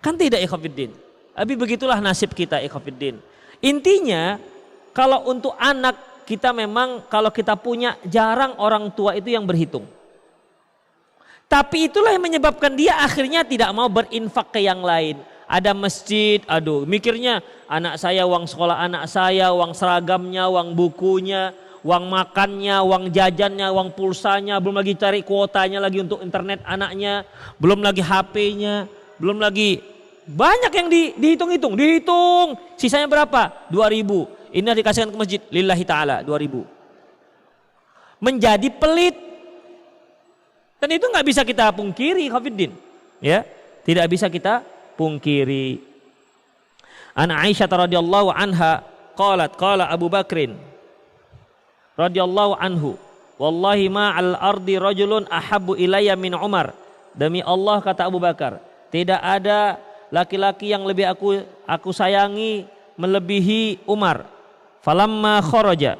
Kan tidak ikhwatiddin. Tapi begitulah nasib kita ikhwatiddin. Intinya kalau untuk anak kita memang kalau kita punya jarang orang tua itu yang berhitung. Tapi itulah yang menyebabkan dia akhirnya tidak mau berinfak ke yang lain. Ada masjid, aduh mikirnya anak saya, uang sekolah anak saya, uang seragamnya, uang bukunya, uang makannya, uang jajannya, uang pulsanya, belum lagi cari kuotanya lagi untuk internet anaknya, belum lagi HP-nya, belum lagi banyak yang dihitung, sisanya berapa? 2.000. Ini dikasihkan ke masjid, lillahi ta'ala 2.000. Menjadi pelit. Dan itu nggak bisa kita pungkiri, Khafiddin. Ya, tidak bisa kita pungkiri. An Aisyah radhiyallahu anha qala Abu Bakrin radhiyallahu anhu, wallahi ma'al ardi rajulun ahabbu ilayya min Umar. Demi Allah kata Abu Bakar, tidak ada laki-laki yang lebih aku sayangi melebihi Umar. Falamma kharaja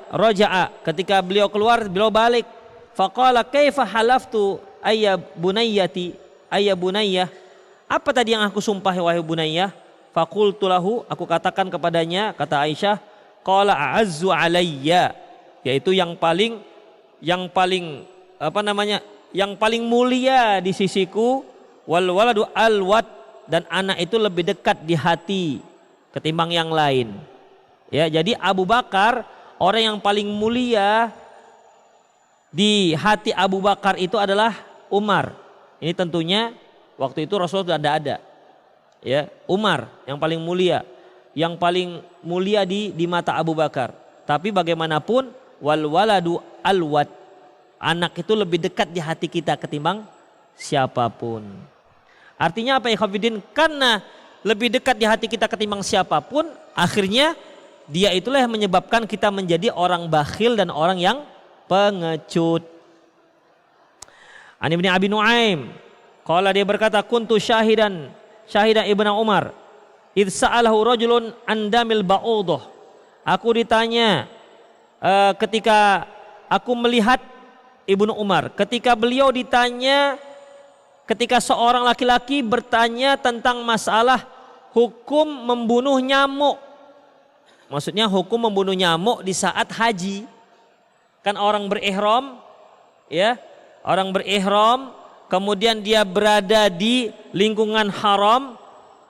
raja'a, ketika beliau keluar beliau balik. Faqala kaifa halaftu ayya bunayyah, apa tadi yang aku sumpah wahai bunayyah? Faqultu lahu, aku katakan kepadanya, kata Aisyah, qala a'azzu alayya, yaitu yang paling yang paling mulia di sisiku, wal waladu alwat, dan anak itu lebih dekat di hati ketimbang yang lain. Ya, jadi Abu Bakar orang yang paling mulia di hati Abu Bakar itu adalah Umar. Ini tentunya waktu itu Rasulullah sudah ada. Ya, Umar yang paling mulia, di mata Abu Bakar. Tapi bagaimanapun wal waladu alwat, anak itu lebih dekat di hati kita ketimbang siapapun. Artinya apa ya Khafiddin? Karena lebih dekat di hati kita ketimbang siapapun, akhirnya dia itulah yang menyebabkan kita menjadi orang bakhil dan orang yang pengecut. An Ibnu Abi Nuaim, qala, dia berkata, kuntu syahidan Ibnu Umar, idz sa'alahu rajulun an damil ba'udah. Aku ditanya ketika aku melihat Ibnu Umar ketika beliau ditanya, ketika seorang laki-laki bertanya tentang masalah hukum membunuh nyamuk. Maksudnya hukum membunuh nyamuk di saat haji. Kan orang berihram, ya, orang berihram, kemudian dia berada di lingkungan haram,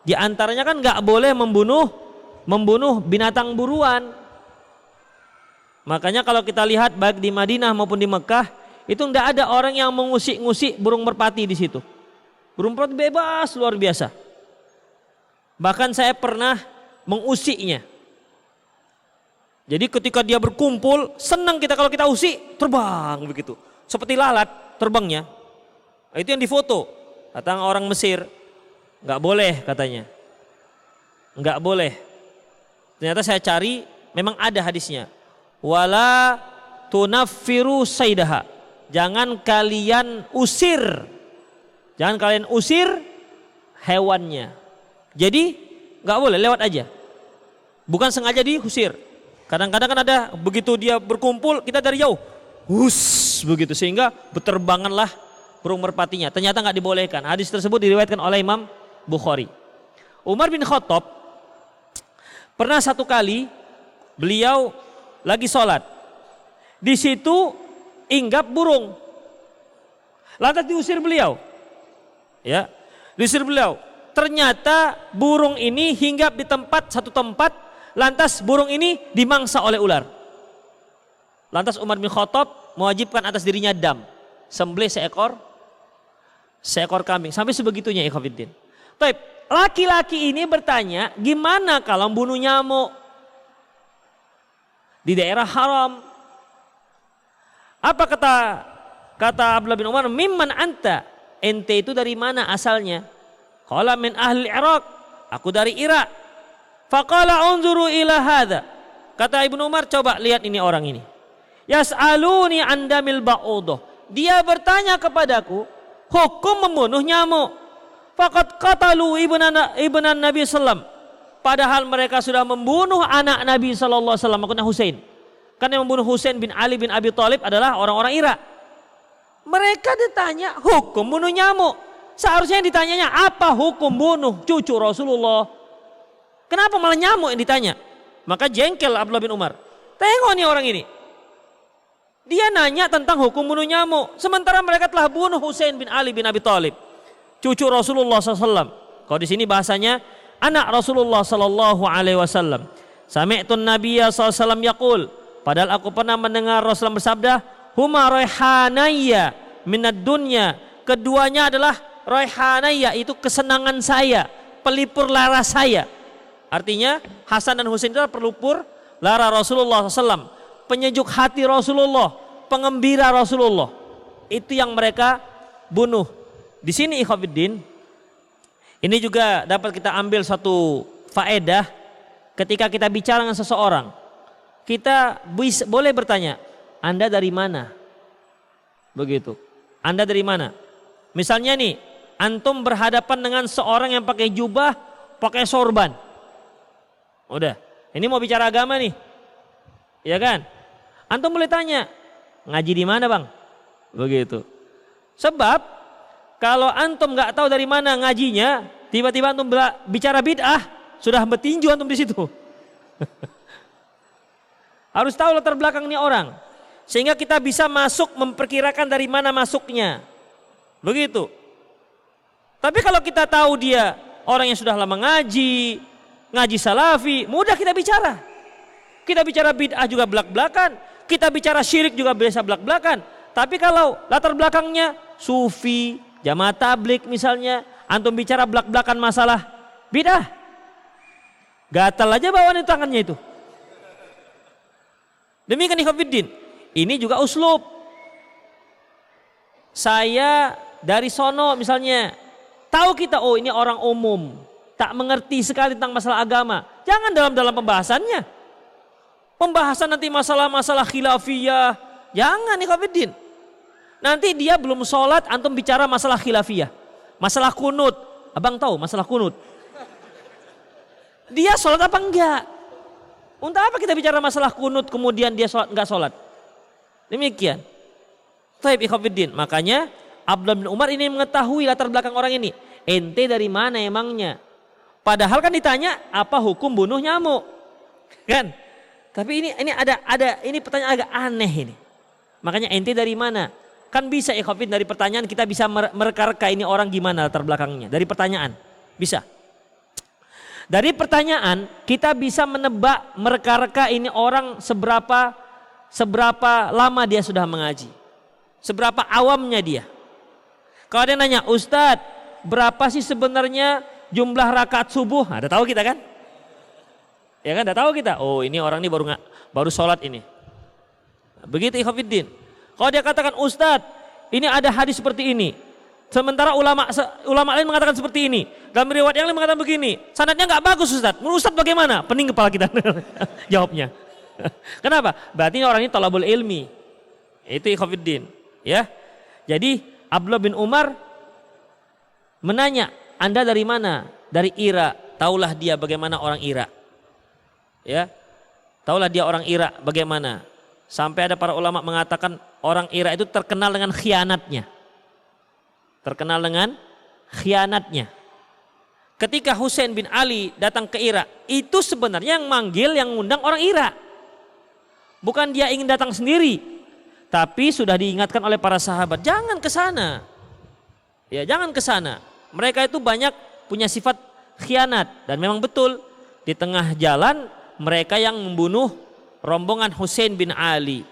di antaranya kan nggak boleh membunuh binatang buruan. Makanya kalau kita lihat baik di Madinah maupun di Mekah, itu nggak ada orang yang mengusik-ngusik burung merpati di situ. Burung merpati bebas luar biasa. Bahkan saya pernah mengusiknya. Jadi ketika dia berkumpul, senang kita kalau kita usik, terbang begitu. Seperti lalat terbangnya. Itu yang difoto. Kata orang Mesir, nggak boleh katanya. Nggak boleh. Ternyata saya cari, memang ada hadisnya. Wala tunaffiru saidaha. Jangan kalian usir. Jangan kalian usir hewannya. Jadi nggak boleh, lewat aja. Bukan sengaja diusir. Kadang-kadang kan ada begitu dia berkumpul, kita dari jauh, hus begitu, sehingga berterbanganlah burung merpatinya. Ternyata nggak dibolehkan. Hadis tersebut diriwayatkan oleh Imam Bukhari. Umar bin Khattab pernah satu kali beliau lagi sholat, di situ inggap burung, lantas diusir beliau, ya, diusir beliau. Ternyata burung ini hinggap di satu tempat, lantas burung ini dimangsa oleh ular. Lantas Umar bin Khattab mewajibkan atas dirinya dam, sembelih seekor kambing, sampai sebegitunya ikhwatiddin. Baik, laki-laki ini bertanya, gimana kalau bunuh nyamuk di daerah haram? Apa kata Abdullah bin Umar, mimman anta, ente itu dari mana asalnya? Qala min ahli Irak, aku dari Irak. Faqala unzuru ila hadha, kata Ibnu Umar, coba lihat ini orang ini. Yas'aluni an damil ba'udah, dia bertanya kepadaku hukum membunuh nyamuk. Faqad qatalu ibnan Nabi sallam, padahal mereka sudah membunuh anak Nabi sallallahu alaihi wasallam, maksudnya Husain. Kan yang membunuh Husain bin Ali bin Abi Thalib adalah orang-orang Irak. Mereka ditanya hukum bunuh nyamuk. Seharusnya yang ditanyanya apa hukum bunuh cucu Rasulullah. Kenapa malah nyamuk yang ditanya? Maka jengkel Abdullah bin Umar. Tengok nih orang ini. Dia nanya tentang hukum bunuh nyamuk. Sementara mereka telah bunuh Husain bin Ali bin Abi Thalib, cucu Rasulullah SAW. Kalau di sini bahasanya anak Rasulullah SAW. Sami'tun Nabiyya SAW yaqul. Padahal aku pernah mendengar Rasulullah bersabda, huma raihanayya minad dunya. Keduanya adalah raihanayya, itu kesenangan saya, pelipur lara saya. Artinya Hasan dan Husain itu adalah pelipur lara Rasulullah SAW, penyejuk hati Rasulullah, pengembira Rasulullah. Itu yang mereka bunuh. Di sini ikhwatiddin, ini juga dapat kita ambil satu faedah ketika kita bicara dengan seseorang. Kita boleh bertanya, Anda dari mana? Begitu. Anda dari mana? Misalnya nih, antum berhadapan dengan seorang yang pakai jubah, pakai sorban. Udah, ini mau bicara agama nih. Ya kan? Antum boleh tanya, ngaji di mana bang? Begitu. Sebab kalau antum nggak tahu dari mana ngajinya, tiba-tiba antum bicara bid'ah, sudah betinju antum di situ. Harus tahu latar belakangnya orang, sehingga kita bisa masuk, memperkirakan dari mana masuknya. Begitu. Tapi kalau kita tahu dia orang yang sudah lama ngaji salafi, mudah kita bicara. Kita bicara bid'ah juga belak-belakan, kita bicara syirik juga biasa belak-belakan. Tapi kalau latar belakangnya sufi, jamaah tablik misalnya, antum bicara belak-belakan masalah bid'ah, gatal aja bawaan itu tangannya itu. Demikian ikhwatiddin, ini juga uslub. Saya dari sono misalnya, tahu kita oh ini orang umum, tak mengerti sekali tentang masalah agama. Jangan dalam pembahasannya. Pembahasan nanti masalah-masalah khilafiyah, jangan ikhwatiddin. Nanti dia belum sholat, antum bicara masalah khilafiyah, masalah kunut. Abang tahu masalah kunut? Dia sholat apa enggak? Untuk apa kita bicara masalah kunut kemudian dia sholat enggak sholat? Demikian. Taib ikhwafiddin. Makanya Abdullah bin Umar ini mengetahui latar belakang orang ini. Ente dari mana emangnya? Padahal kan ditanya apa hukum bunuh nyamuk, kan? Tapi ini ada ini pertanyaan agak aneh ini. Makanya ente dari mana? Kan bisa ikhwafid dari pertanyaan kita bisa mereka-reka ini orang gimana latar belakangnya. Dari pertanyaan bisa. Dari pertanyaan kita bisa menebak mereka-reka ini orang seberapa lama dia sudah mengaji. Seberapa awamnya dia. Kalau ada yang nanya, Ustadz berapa sih sebenarnya jumlah rakaat subuh? Nah, udah tahu kita kan? Ya kan, udah tahu kita. Oh ini orang ini baru sholat ini. Begitu ikhwafiddin. Kalau dia katakan Ustadz ini ada hadis seperti ini. Sementara ulama lain mengatakan seperti ini. Dalam riwayat yang lain mengatakan begini. Sanadnya nggak bagus Ustadz. Menurut Ustadz bagaimana? Pening kepala kita jawabnya. Kenapa? Berarti orang ini talabul ilmi. Itu ikhwafiddin. Ya. Jadi Abdullah bin Umar menanya, Anda dari mana? Dari Irak. Taulah dia bagaimana orang Irak. Ya. Taulah dia orang Irak bagaimana? Sampai ada para ulama mengatakan orang Irak itu terkenal dengan khianatnya. Terkenal dengan khianatnya. Ketika Husain bin Ali datang ke Irak, itu sebenarnya yang manggil, yang ngundang orang Irak. Bukan dia ingin datang sendiri, tapi sudah diingatkan oleh para sahabat, jangan ke sana. Ya, jangan ke sana. Mereka itu banyak punya sifat khianat dan memang betul di tengah jalan mereka yang membunuh rombongan Husain bin Ali.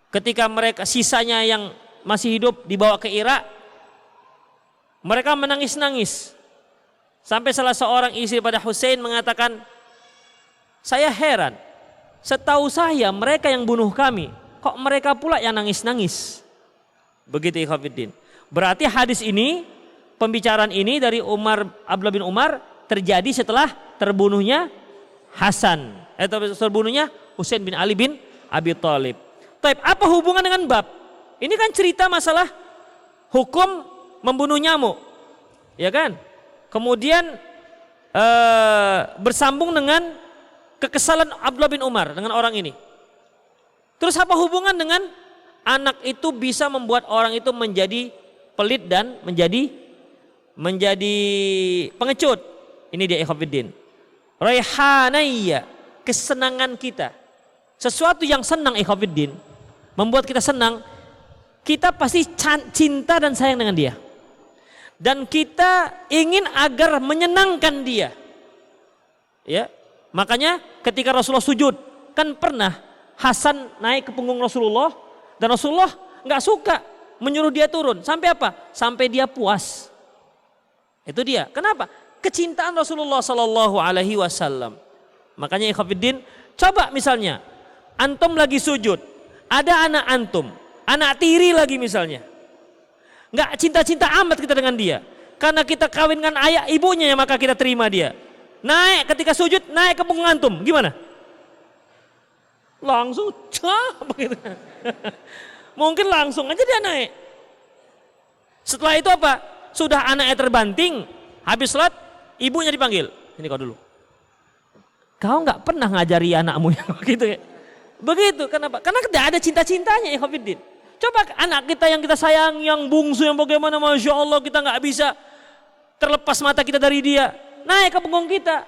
Ketika mereka sisanya yang masih hidup dibawa ke Irak, mereka menangis-nangis. Sampai salah seorang istri pada Husain mengatakan, saya heran, setahu saya mereka yang bunuh kami, kok mereka pula yang nangis-nangis. Begitu ikhwafiddin. Berarti hadis ini, pembicaraan ini dari Abdullah bin Umar terjadi setelah terbunuhnya terbunuhnya Husain bin Ali bin Abi Thalib. Taib, apa hubungan dengan bab? Ini kan cerita masalah hukum membunuh nyamuk, ya kan? Kemudian bersambung dengan kekesalan Abdullah bin Umar dengan orang ini. Terus apa hubungan dengan anak itu bisa membuat orang itu menjadi pelit dan menjadi pengecut? Ini dia ikhwafiddin. Raihaniyya, kesenangan kita. Sesuatu yang senang ikhwafiddin, membuat kita senang, kita pasti cinta dan sayang dengan dia. Dan kita ingin agar menyenangkan dia. Ya. Makanya ketika Rasulullah sujud, kan pernah Hasan naik ke punggung Rasulullah dan Rasulullah nggak suka menyuruh dia turun. Sampai apa? Sampai dia puas. Itu dia. Kenapa? Kecintaan Rasulullah Sallallahu Alaihi Wasallam. Makanya ikhwafiddin, coba misalnya antum lagi sujud, ada anak antum, anak tiri lagi misalnya, nggak cinta-cinta amat kita dengan dia, karena kita kawin dengan ayah ibunya ya, maka kita terima dia. Naik ketika sujud, naik ke punggung antum, gimana? Langsung begitu. Mungkin langsung aja dia naik. Setelah itu apa? Sudah anaknya terbanting, habis sholat, ibunya dipanggil. Ini kau dulu. Kau nggak pernah ngajari anakmu yang begitu ya? Begitu, kenapa? Karena tidak ada cinta-cintanya ikhwafiddin. Coba anak kita yang kita sayang, yang bungsu, yang bagaimana, Masya Allah, kita nggak bisa terlepas mata kita dari dia. Naik ke punggung kita.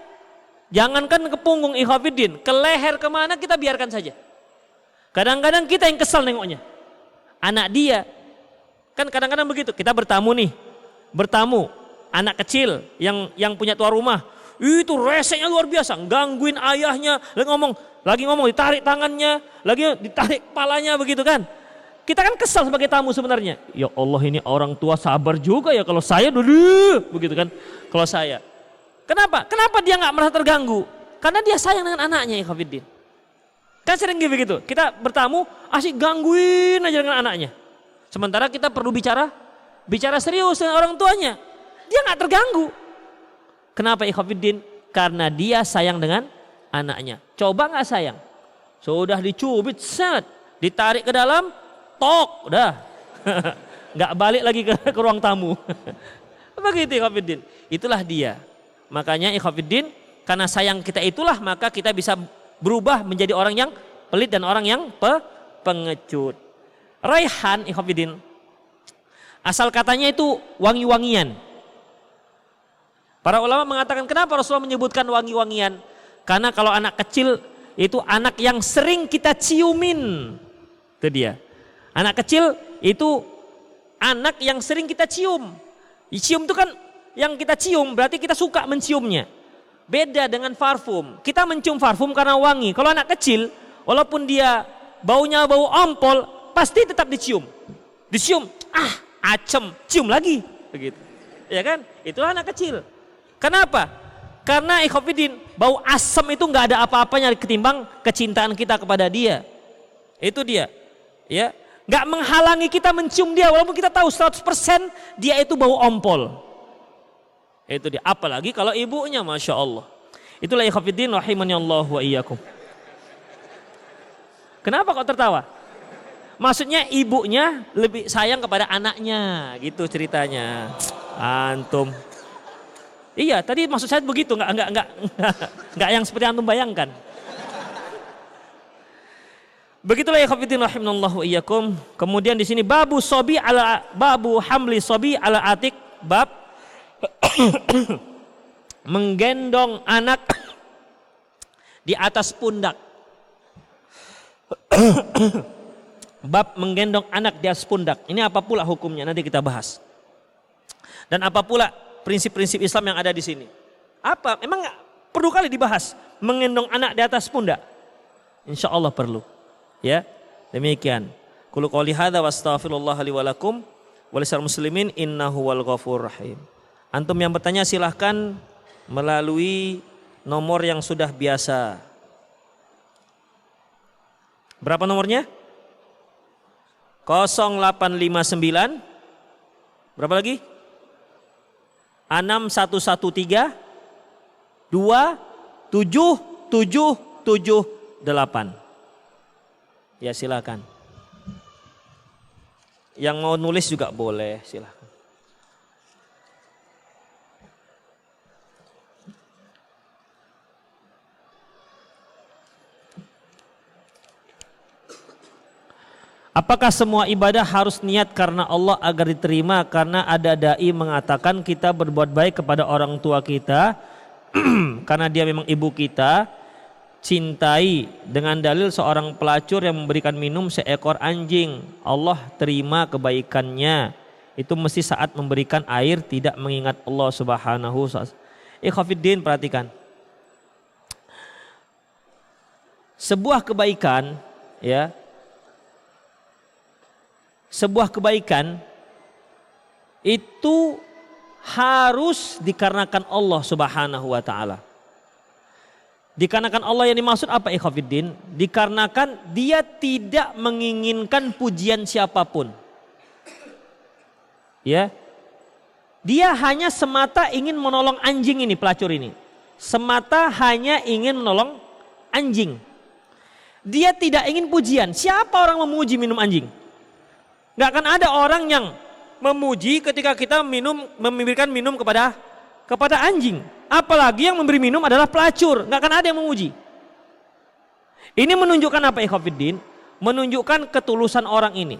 Jangankan ke punggung ikhwafiddin, ke leher kemana kita biarkan saja. Kadang-kadang kita yang kesal nengoknya. Anak dia, kan kadang-kadang begitu. Kita bertamu, anak kecil yang punya tuan rumah. Itu reseknya luar biasa, gangguin ayahnya, lagi ngomong ditarik tangannya, lagi ditarik kepalanya begitu kan. Kita kan kesal sebagai tamu sebenarnya. Ya Allah, ini orang tua sabar juga ya, kalau saya dulu begitu kan. Kalau saya. Kenapa? Kenapa dia nggak merasa terganggu? Karena dia sayang dengan anaknya ya ikhwafiddin. Kan sering begitu. Kita bertamu asik gangguin aja dengan anaknya. Sementara kita perlu bicara serius dengan orang tuanya. Dia nggak terganggu. Kenapa ikhwafiddin? Karena dia sayang dengan anaknya. Coba nggak sayang? Sudah dicubit, set, ditarik ke dalam, tok, udah. Nggak balik lagi ke ruang tamu. Begitu ikhwafiddin. Itulah dia. Makanya ikhwafiddin, karena sayang kita itulah maka kita bisa berubah menjadi orang yang pelit dan orang yang pengecut. Raihan, ikhwafidin, asal katanya itu wangi-wangian. Para ulama mengatakan kenapa Rasulullah menyebutkan wangi-wangian? Karena kalau anak kecil itu anak yang sering kita ciumin. Itu dia. Anak kecil itu anak yang sering kita cium. Cium itu kan yang kita cium berarti kita suka menciumnya. Beda dengan parfum. Kita mencium parfum karena wangi. Kalau anak kecil walaupun dia baunya bau ompol pasti tetap dicium. Dicium, acem, cium lagi. Begitu. Ya kan? Itulah anak kecil. Kenapa? Karena ikhwafidin, bau asam itu nggak ada apa-apanya ketimbang kecintaan kita kepada dia. Itu dia. Ya, nggak menghalangi kita mencium dia walaupun kita tahu 100% dia itu bau ompol. Itu dia. Apalagi kalau ibunya, masya Allah. Itulah ikhwafidin rahimani Allah wa iyyakum. Kenapa kok tertawa? Maksudnya ibunya lebih sayang kepada anaknya, gitu ceritanya. Antum. Iya, tadi maksud saya begitu, enggak yang seperti antum bayangkan. Begitulah ya khafidin rahimanallahu iyyakum. Kemudian di sini babu hamli sobi ala atik, bab menggendong anak di atas pundak. Bab menggendong anak di atas pundak. Ini apa pula hukumnya? Nanti kita bahas. Dan apa pula prinsip-prinsip Islam yang ada di sini? Apa? Emang perlu kali dibahas menggendong anak di atas pundak? Insya Allah perlu. Ya, demikian. Qul qouli hadza wastaghfirullah li wa lakum wa lisal muslimin innahu wal ghafurur rahim. Antum yang bertanya silahkan melalui nomor yang sudah biasa. Berapa nomornya? 0859. Berapa lagi? 6113 27778. Ya silakan. Yang mau nulis juga boleh, silakan. Apakah semua ibadah harus niat karena Allah agar diterima? Karena ada dai mengatakan kita berbuat baik kepada orang tua kita karena dia memang ibu kita, cintai dengan dalil seorang pelacur yang memberikan minum seekor anjing. Allah terima kebaikannya. Itu mesti saat memberikan air tidak mengingat Allah Subhanahu wa ta'ala. Ikhwafiddin, perhatikan. Sebuah kebaikan, ya. Sebuah kebaikan itu harus dikarenakan Allah Subhanahu wa ta'ala. Dikarenakan Allah yang dimaksud apa ikhwafiddin? Dikarenakan dia tidak menginginkan pujian siapapun. Ya. Dia hanya semata ingin menolong anjing ini, pelacur ini. Semata hanya ingin menolong anjing. Dia tidak ingin pujian. Siapa orang memuji minum anjing? Gak akan ada orang yang memuji ketika kita memberikan minum kepada anjing. Apalagi yang memberi minum adalah pelacur. Gak akan ada yang memuji. Ini menunjukkan apa ikhwafiddin? Menunjukkan ketulusan orang ini.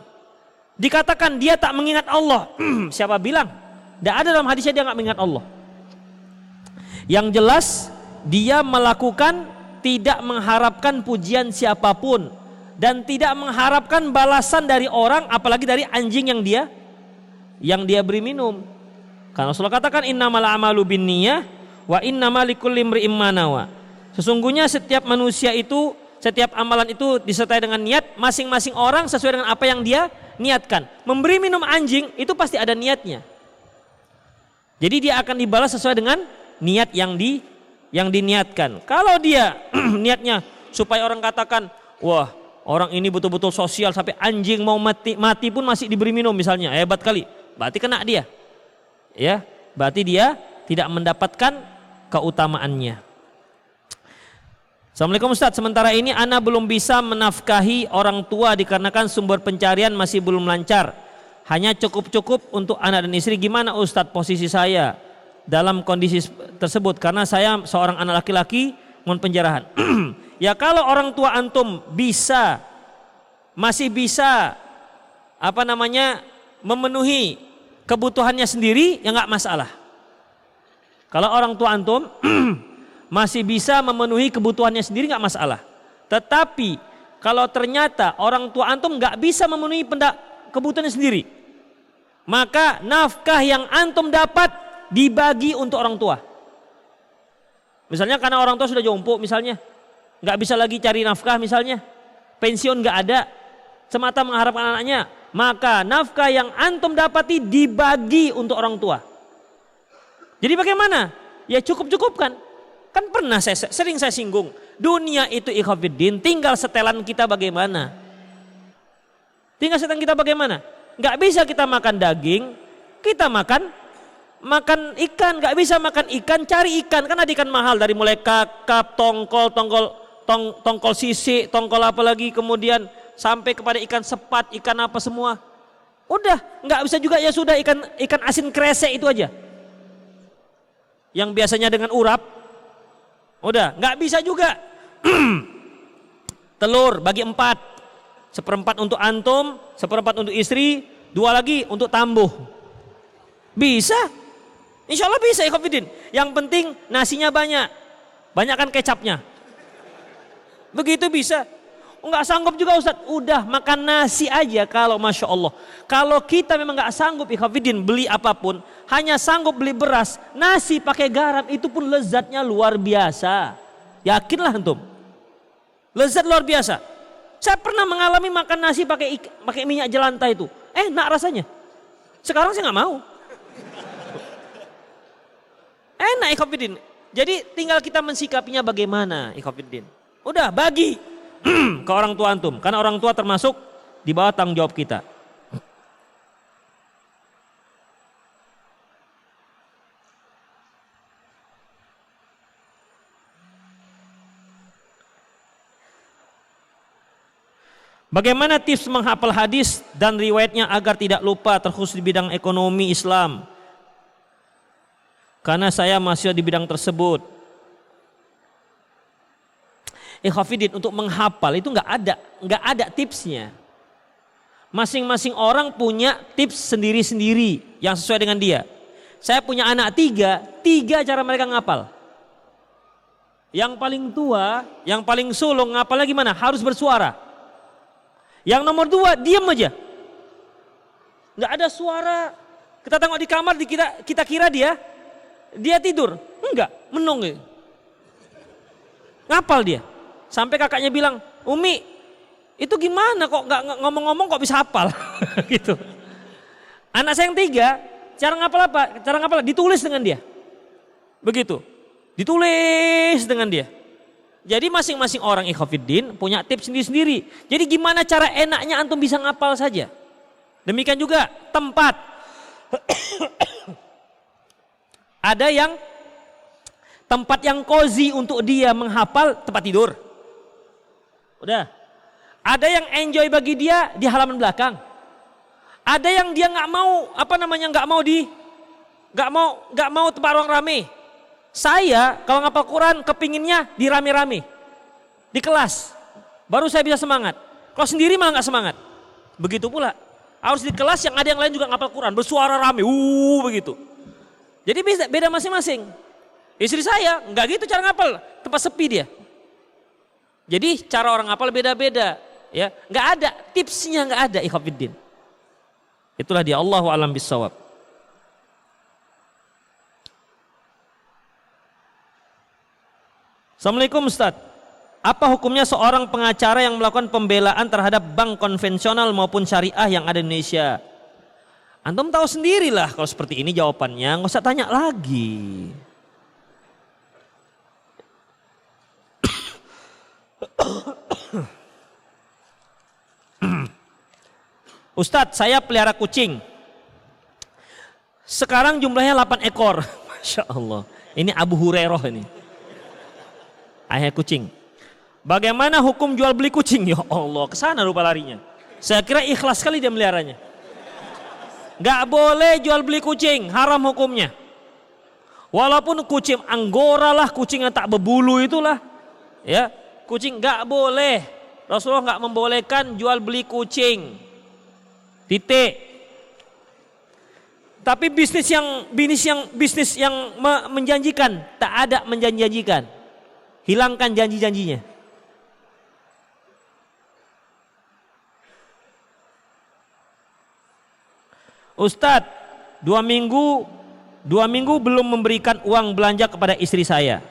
Dikatakan dia tak mengingat Allah. Siapa bilang? Tidak ada dalam hadisnya dia gak mengingat Allah. Yang jelas dia melakukan tidak mengharapkan pujian siapapun. Dan tidak mengharapkan balasan dari orang, apalagi dari anjing yang dia beri minum. Karena Rasulullah katakan innamal a'malu binniyah wa innamal likulli imri'im ma nawa. Sesungguhnya setiap manusia itu, setiap amalan itu disertai dengan niat, masing-masing orang sesuai dengan apa yang dia niatkan. Memberi minum anjing itu pasti ada niatnya. Jadi dia akan dibalas sesuai dengan niat yang diniatkan. Kalau dia niatnya supaya orang katakan, wah, orang ini betul-betul sosial sampai anjing mau mati pun masih diberi minum misalnya. Hebat kali. Berarti kena dia. Ya, berarti dia tidak mendapatkan keutamaannya. Assalamualaikum Ustaz. Sementara ini ana belum bisa menafkahi orang tua dikarenakan sumber pencarian masih belum lancar. Hanya cukup-cukup untuk anak dan istri. Gimana Ustaz posisi saya dalam kondisi tersebut? Karena saya seorang anak laki-laki mohon penjarahan. Ya kalau orang tua antum masih bisa memenuhi kebutuhannya sendiri, ya nggak masalah. Kalau orang tua antum masih bisa memenuhi kebutuhannya sendiri, nggak masalah. Tetapi kalau ternyata orang tua antum nggak bisa memenuhi kebutuhannya sendiri, maka nafkah yang antum dapat dibagi untuk orang tua. Misalnya karena orang tua sudah jompo, misalnya nggak bisa lagi cari nafkah, misalnya pensiun nggak ada, semata mengharapkan anaknya, maka nafkah yang antum dapati dibagi untuk orang tua. Jadi bagaimana? Ya cukup-cukupkan. Kan pernah sering saya singgung, dunia itu ikhwafiddin, tinggal setelan kita bagaimana. Tinggal setelan kita bagaimana. Nggak bisa kita makan daging, kita makan ikan. Nggak bisa makan ikan, cari ikan. Kan ada ikan mahal, dari mulai kakap, tongkol sisik, tongkol apa lagi, kemudian sampai kepada ikan sepat, ikan apa semua. Udah, nggak bisa juga, ya sudah ikan asin kresek itu aja. Yang biasanya dengan urap, udah nggak bisa juga. Telur bagi 4, 1/4 untuk antum, 1/4 untuk istri, 2 lagi untuk tambuh. Bisa, insya Allah bisa ikhwatiddin. Yang penting nasinya banyakkan kecapnya. Begitu bisa. Nggak sanggup juga Ustaz, udah makan nasi aja. Kalau Masya Allah, kalau kita memang nggak sanggup ikhwatiddin beli apapun, hanya sanggup beli beras, nasi pakai garam, itu pun lezatnya luar biasa. Yakinlah antum, lezat luar biasa. Saya pernah mengalami makan nasi pakai minyak jelantah itu, enak rasanya. Sekarang saya nggak mau. Enak ikhwatiddin. Jadi tinggal kita mensikapinya bagaimana ikhwatiddin. Udah bagi ke orang tua antum, karena orang tua termasuk di bawah tanggung jawab kita. Bagaimana tips menghafal hadis dan riwayatnya agar tidak lupa, terkhusus di bidang ekonomi Islam? Karena saya masih di bidang tersebut. Ikhwatiddin, untuk menghafal itu nggak ada tipsnya. Masing-masing orang punya tips sendiri-sendiri yang sesuai dengan dia. Saya punya anak 3 cara mereka ngapal. Yang paling tua, yang paling sulung ngapalnya gimana? Harus bersuara. Yang nomor 2 diam aja, nggak ada suara. Kita tengok di kamar, kita kira dia tidur, enggak, menung. Ngapal dia. Sampai kakaknya bilang, Umi, itu gimana kok nggak ngomong-ngomong kok bisa hafal? Gitu. Anak saya yang 3, cara ngapal apa? Cara ngapal ditulis dengan dia. Begitu. Ditulis dengan dia. Jadi masing-masing orang ikhwatiddin punya tips sendiri-sendiri. Jadi gimana cara enaknya antum bisa ngapal saja. Demikian juga tempat. Ada yang tempat yang cozy untuk dia menghafal, tempat tidur. Udah. Ada yang enjoy bagi dia di halaman belakang. Ada yang dia nggak mau tempat orang rame. Saya kalau ngapal Quran kepinginnya di rame-rame, di kelas, baru saya bisa semangat. Kalau sendiri malah nggak semangat. Begitu pula harus di kelas yang ada yang lain juga ngapal Quran, bersuara rame, begitu. Jadi beda masing-masing. Istri saya nggak gitu cara ngapal, tempat sepi dia. Jadi cara orang ngapal beda-beda, ya. Nggak ada tipsnya, nggak ada ikhwatiddin. Itulah dia, Allahu a'lam bissawab. Assalamualaikum Ustaz. Apa hukumnya seorang pengacara yang melakukan pembelaan terhadap bank konvensional maupun syariah yang ada di Indonesia? Antum tahu sendirilah kalau seperti ini jawabannya, nggak usah tanya lagi. Ustadz, saya pelihara kucing. Sekarang jumlahnya 8 ekor. Masya Allah. Ini Abu Hurairah ini. Ayah kucing. Bagaimana hukum jual beli kucing? Ya Allah, kesana lupa larinya. Saya kira ikhlas sekali dia meliharanya. Gak boleh jual beli kucing, haram hukumnya. Walaupun kucing Anggora lah, kucing yang tak berbulu itulah. Ya, kucing gak boleh. Rasulullah gak membolehkan jual beli kucing. Titik. Tapi bisnis yang menjanjikan, tak ada menjanjikan. Hilangkan janji-janjinya. Ustadz, 2 minggu belum memberikan uang belanja kepada istri saya.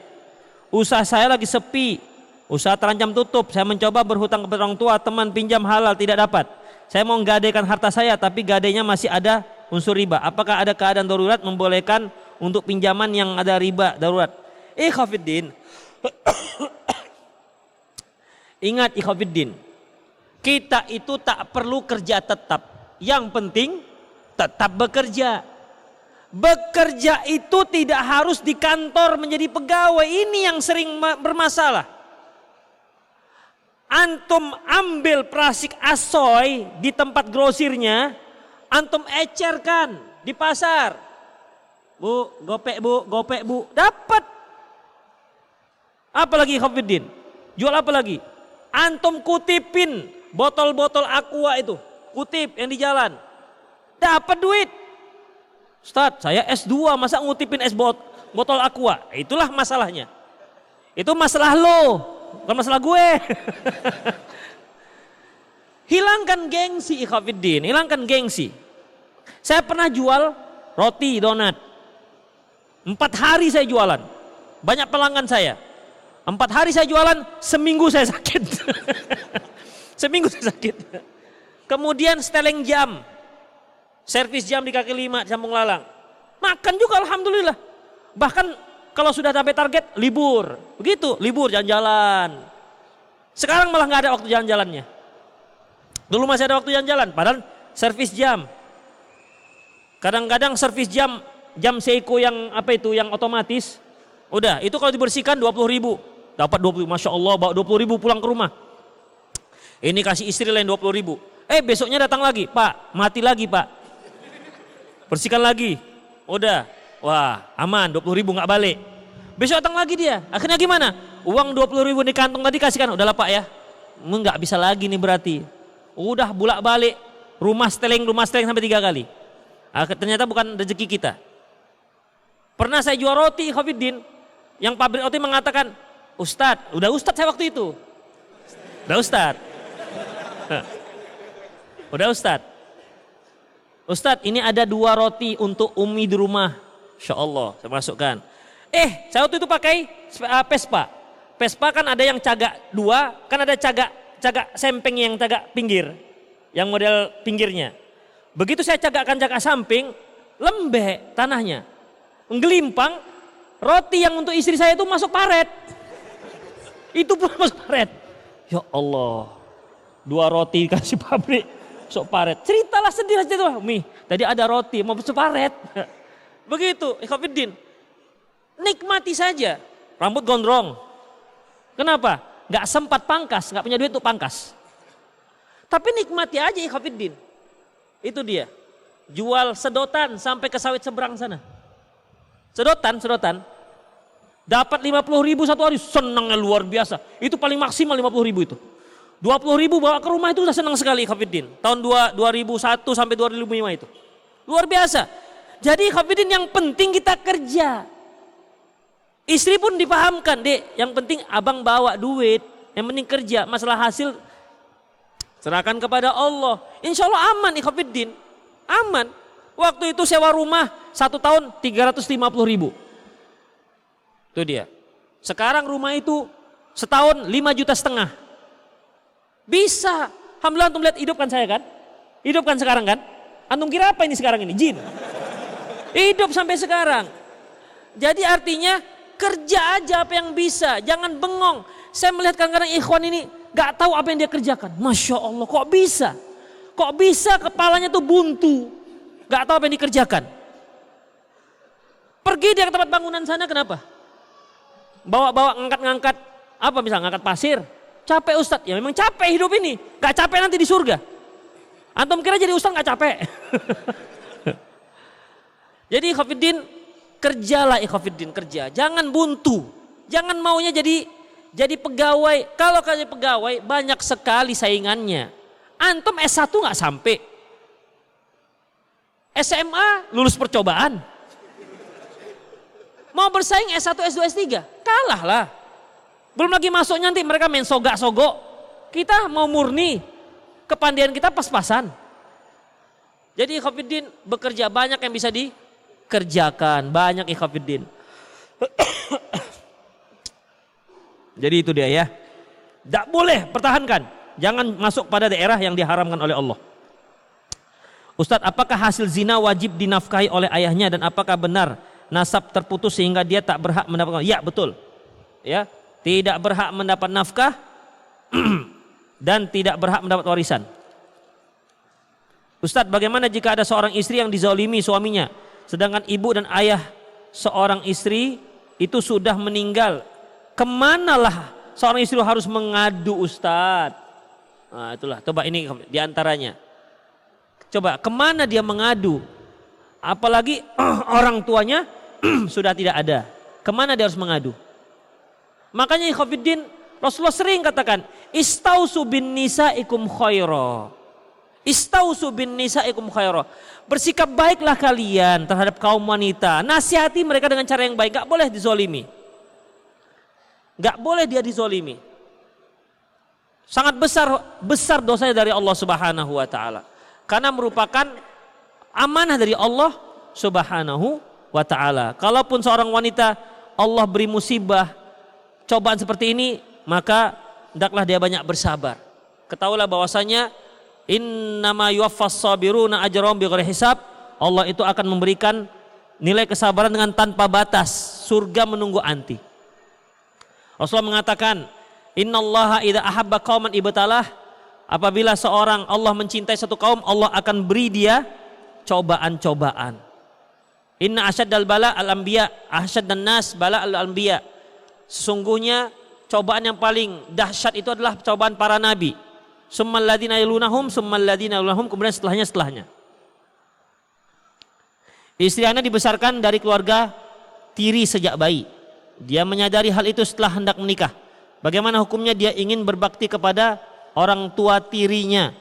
Usaha saya lagi sepi, usaha terancam tutup. Saya mencoba berhutang kepada orang tua, teman, pinjam halal, tidak dapat. Saya mau menggadaikan harta saya, tapi gadainya masih ada unsur riba. Apakah ada keadaan darurat membolehkan untuk pinjaman yang ada riba darurat? Ikhwafiddin. Ingat ikhwafiddin, kita itu tak perlu kerja tetap. Yang penting tetap bekerja. Bekerja itu tidak harus di kantor menjadi pegawai. Ini yang sering bermasalah. Antum ambil plastik asoy di tempat grosirnya, antum ecerkan di pasar. Bu, gopek bu, dapat. Apalagi Khofiddin, jual apa lagi? Antum kutipin botol-botol aqua itu, kutip yang di jalan, dapat duit. Ustadz, saya S2 masa ngutipin botol aqua? Itulah masalahnya. Itu masalah lo, bukan masalah gue. Hilangkan gengsi ikhwafiddin, hilangkan gengsi. Saya pernah jual roti donat. 4 hari saya jualan. Banyak pelanggan saya. 4 hari saya jualan, seminggu saya sakit. Seminggu saya sakit. Kemudian seteleng jam. Servis jam di kaki 5 Sambung Lalang. Makan juga alhamdulillah. Bahkan kalau sudah sampai target libur. Begitu, libur jalan-jalan. Sekarang malah nggak ada waktu jalan-jalannya. Dulu masih ada waktu jalan-jalan, padahal servis jam. Kadang-kadang servis jam Seiko yang apa itu, yang otomatis. Udah, itu kalau dibersihkan 20.000. Dapat 20, Masya Allah, bawa 20.000 pulang ke rumah. Ini kasih istri lain 20.000. Besoknya datang lagi, Pak, mati lagi Pak. Bersihkan lagi. Udah, wah aman, 20.000 nggak balik. Besok datang lagi dia. Akhirnya gimana? Uang 20.000 di kantong tadi kasihkan. Udahlah Pak ya. Nggak bisa lagi nih berarti. Udah bolak balik rumah seteling sampai 3 kali. Ternyata bukan rezeki kita. Pernah saya jual roti Khofiddin, yang pabrik roti mengatakan, Ustadz, udah Ustadz saya waktu itu. Udah Ustadz. Udah Ustadz. Ustadz, ini ada 2 roti untuk Umi di rumah. Insya Allah saya masukkan. Saya waktu itu pakai Vespa. Vespa kan ada yang cagak 2, kan ada cagak samping yang cagak pinggir. Yang model pinggirnya. Begitu saya cagak samping, lembek tanahnya. Menggelimpang, roti yang untuk istri saya itu masuk paret. Itu pun masuk paret. Ya Allah, 2 roti dikasih pabrik. Sok paret, ceritalah sedih cerita. Umi, tadi ada roti mau masuk paret. Begitu, ikhwafiddin. Nikmati saja. Rambut gondrong. Kenapa? Gak sempat pangkas, gak punya duit untuk pangkas. Tapi nikmati aja ikhwafiddin. Itu dia. Jual sedotan sampai ke sawit seberang sana. Sedotan. Dapat 50.000 satu hari, senangnya luar biasa. Itu paling maksimal 50.000 itu. 20.000 bawa ke rumah itu udah senang sekali Khofiddin. Tahun 2001 sampai 2005 itu. Luar biasa. Jadi Khofiddin yang penting kita kerja. Istri pun dipahamkan, Dek, yang penting abang bawa duit, yang penting kerja, masalah hasil serahkan kepada Allah. Insya Allah aman Khofiddin. Aman. Waktu itu sewa rumah 1 tahun 350.000. Itu dia. Sekarang rumah itu setahun 5,5 juta. Bisa. Alhamdulillah antum lihat hidup kan saya kan? Hidup kan sekarang kan? Antum kira apa ini sekarang ini? Jin. Hidup sampai sekarang. Jadi artinya kerja aja apa yang bisa. Jangan bengong. Saya melihat kadang-kadang ikhwan ini gak tahu apa yang dia kerjakan. Masya Allah kok bisa? Kok bisa kepalanya tuh buntu? Gak tahu apa yang dikerjakan. Pergi dia ke tempat bangunan sana kenapa? Bawa ngangkat-ngangkat. Apa misalnya ngangkat pasir? Capek Ustadz, ya memang capek hidup ini. Gak capek nanti di surga. Antum kira jadi Ustadz gak capek? Jadi Khofiddin, kerjalah Khofiddin, kerja. Jangan buntu. Jangan maunya jadi pegawai. Kalau jadi pegawai banyak sekali saingannya. Antum S1 gak sampai. SMA lulus percobaan. Mau bersaing S1, S2, S3, kalah lah. Belum lagi masuk nanti mereka main sogak-sogok. Kita mau murni, kepandaian kita pas-pasan. Jadi ikhwafiddin, bekerja banyak yang bisa dikerjakan, banyak ikhwafiddin. Jadi itu dia ya. Tidak boleh, pertahankan. Jangan masuk pada daerah yang diharamkan oleh Allah. Ustadz, apakah hasil zina wajib dinafkahi oleh ayahnya dan apakah benar nasab terputus sehingga dia tak berhak mendapatkan? Ya, betul. Ya, tidak berhak mendapat nafkah dan tidak berhak mendapat warisan. Ustadz, bagaimana jika ada seorang istri yang dizalimi suaminya, sedangkan ibu dan ayah seorang istri itu sudah meninggal? Kemanalah seorang istri harus mengadu, Ustadz? Nah, itulah, coba ini diantaranya. Coba, kemana dia mengadu? Apalagi orang tuanya sudah tidak ada. Kemana dia harus mengadu? Makanya ikhwafiddin, Rasulullah sering katakan, istausu bin nisaikum khaira. Istausu bin nisaikum khaira. Bersikap baiklah kalian terhadap kaum wanita. Nasihati mereka dengan cara yang baik. Gak boleh dizolimi. Gak boleh dia dizolimi. Sangat besar dosanya dari Allah Subhanahu wa taala. Karena merupakan amanah dari Allah Subhanahu wa taala. Kalaupun seorang wanita Allah beri musibah, cobaan seperti ini, maka hendaklah dia banyak bersabar. Ketahuilah bahwasanya innama yuwaffas sabiruna ajrahum bighairi hisab. Allah itu akan memberikan nilai kesabaran dengan tanpa batas. Surga menunggu anti. Rasulullah mengatakan, innallaha idza ahabba qauman ibtalah. Apabila seorang Allah mencintai satu kaum, Allah akan beri dia cobaan-cobaan. Inna asyaddal bala al-anbiya, asyaddan nas bala al-anbiya. Sesungguhnya cobaan yang paling dahsyat itu adalah cobaan para nabi. Summal ladzina yalunahum, kemudian setelahnya. Istri Ana dibesarkan dari keluarga tiri sejak bayi. Dia menyadari hal itu setelah hendak menikah. Bagaimana hukumnya dia ingin berbakti kepada orang tua tirinya?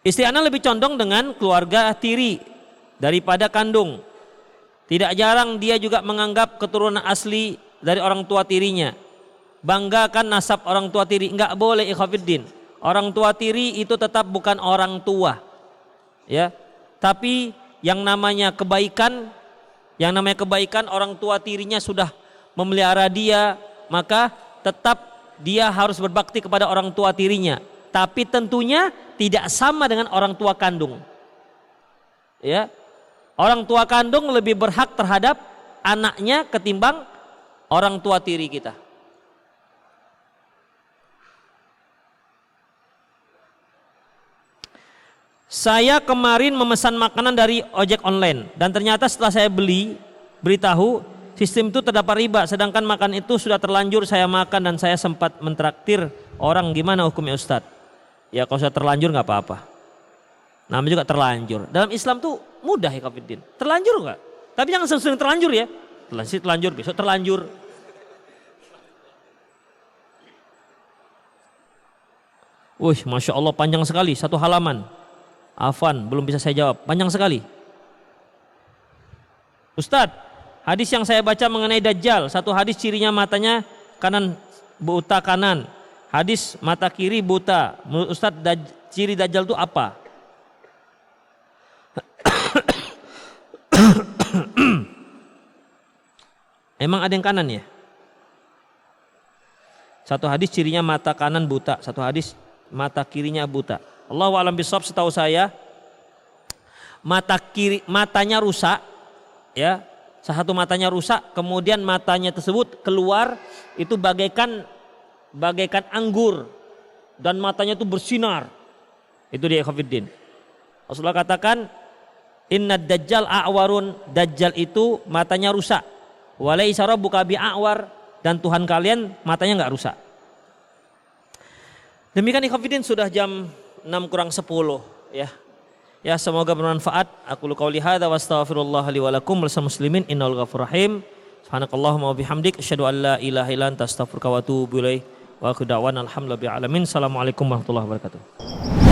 Istri Ana lebih condong dengan keluarga tiri daripada kandung. Tidak jarang dia juga menganggap keturunan asli dari orang tua tirinya. Banggakan nasab orang tua tiri. Enggak boleh ikhwafiddin. Orang tua tiri itu tetap bukan orang tua. Ya. Tapi yang namanya kebaikan orang tua tirinya sudah memelihara dia, maka tetap dia harus berbakti kepada orang tua tirinya, tapi tentunya tidak sama dengan orang tua kandung. Ya, orang tua kandung lebih berhak terhadap anaknya ketimbang orang tua tiri kita. Saya kemarin memesan makanan dari ojek online dan ternyata setelah saya beritahu sistem itu terdapat riba, sedangkan makan itu sudah terlanjur saya makan dan saya sempat mentraktir orang. Gimana hukumnya Ustadz? Ya kalau sudah terlanjur nggak apa-apa. Namanya juga terlanjur. Dalam Islam tuh mudah ya kafirin. Terlanjur nggak? Tapi jangan sering terlanjur ya. Terlanjur, besok terlanjur. Wih, Masya Allah panjang sekali, satu halaman. Afwan, belum bisa saya jawab. Panjang sekali. Ustadz, hadis yang saya baca mengenai Dajjal, satu hadis cirinya matanya kanan buta kanan, hadis mata kiri buta. Menurut Ustadz, ciri Dajjal itu apa? Emang ada yang kanan ya? Satu hadis cirinya mata kanan buta, satu hadis mata kirinya buta. Allahu a'lam bishawab, setahu saya matanya rusak ya. Satu matanya rusak, kemudian matanya tersebut keluar itu bagaikan anggur dan matanya itu bersinar. Itu dia Khafiddin. Rasulullah katakan, inna dajjal a'warun, dajjal itu matanya rusak. Walaisa rabbuka bi'a'war, dan Tuhan kalian matanya enggak rusak. Demikian Khafiddin, sudah jam 6:10 ya. Ya, semoga bermanfaat. Aku qouli hadza wa astaghfirullah li wa lakum wal muslimin innahu ghafurur rahim. Subhanakallahumma wa bihamdik asyhadu an la ilaha illa anta astaghfiruka wa atubu ilaik. Wa akhiru da'wana alhamdulillahi alamin. Assalamualaikum warahmatullahi wabarakatuh.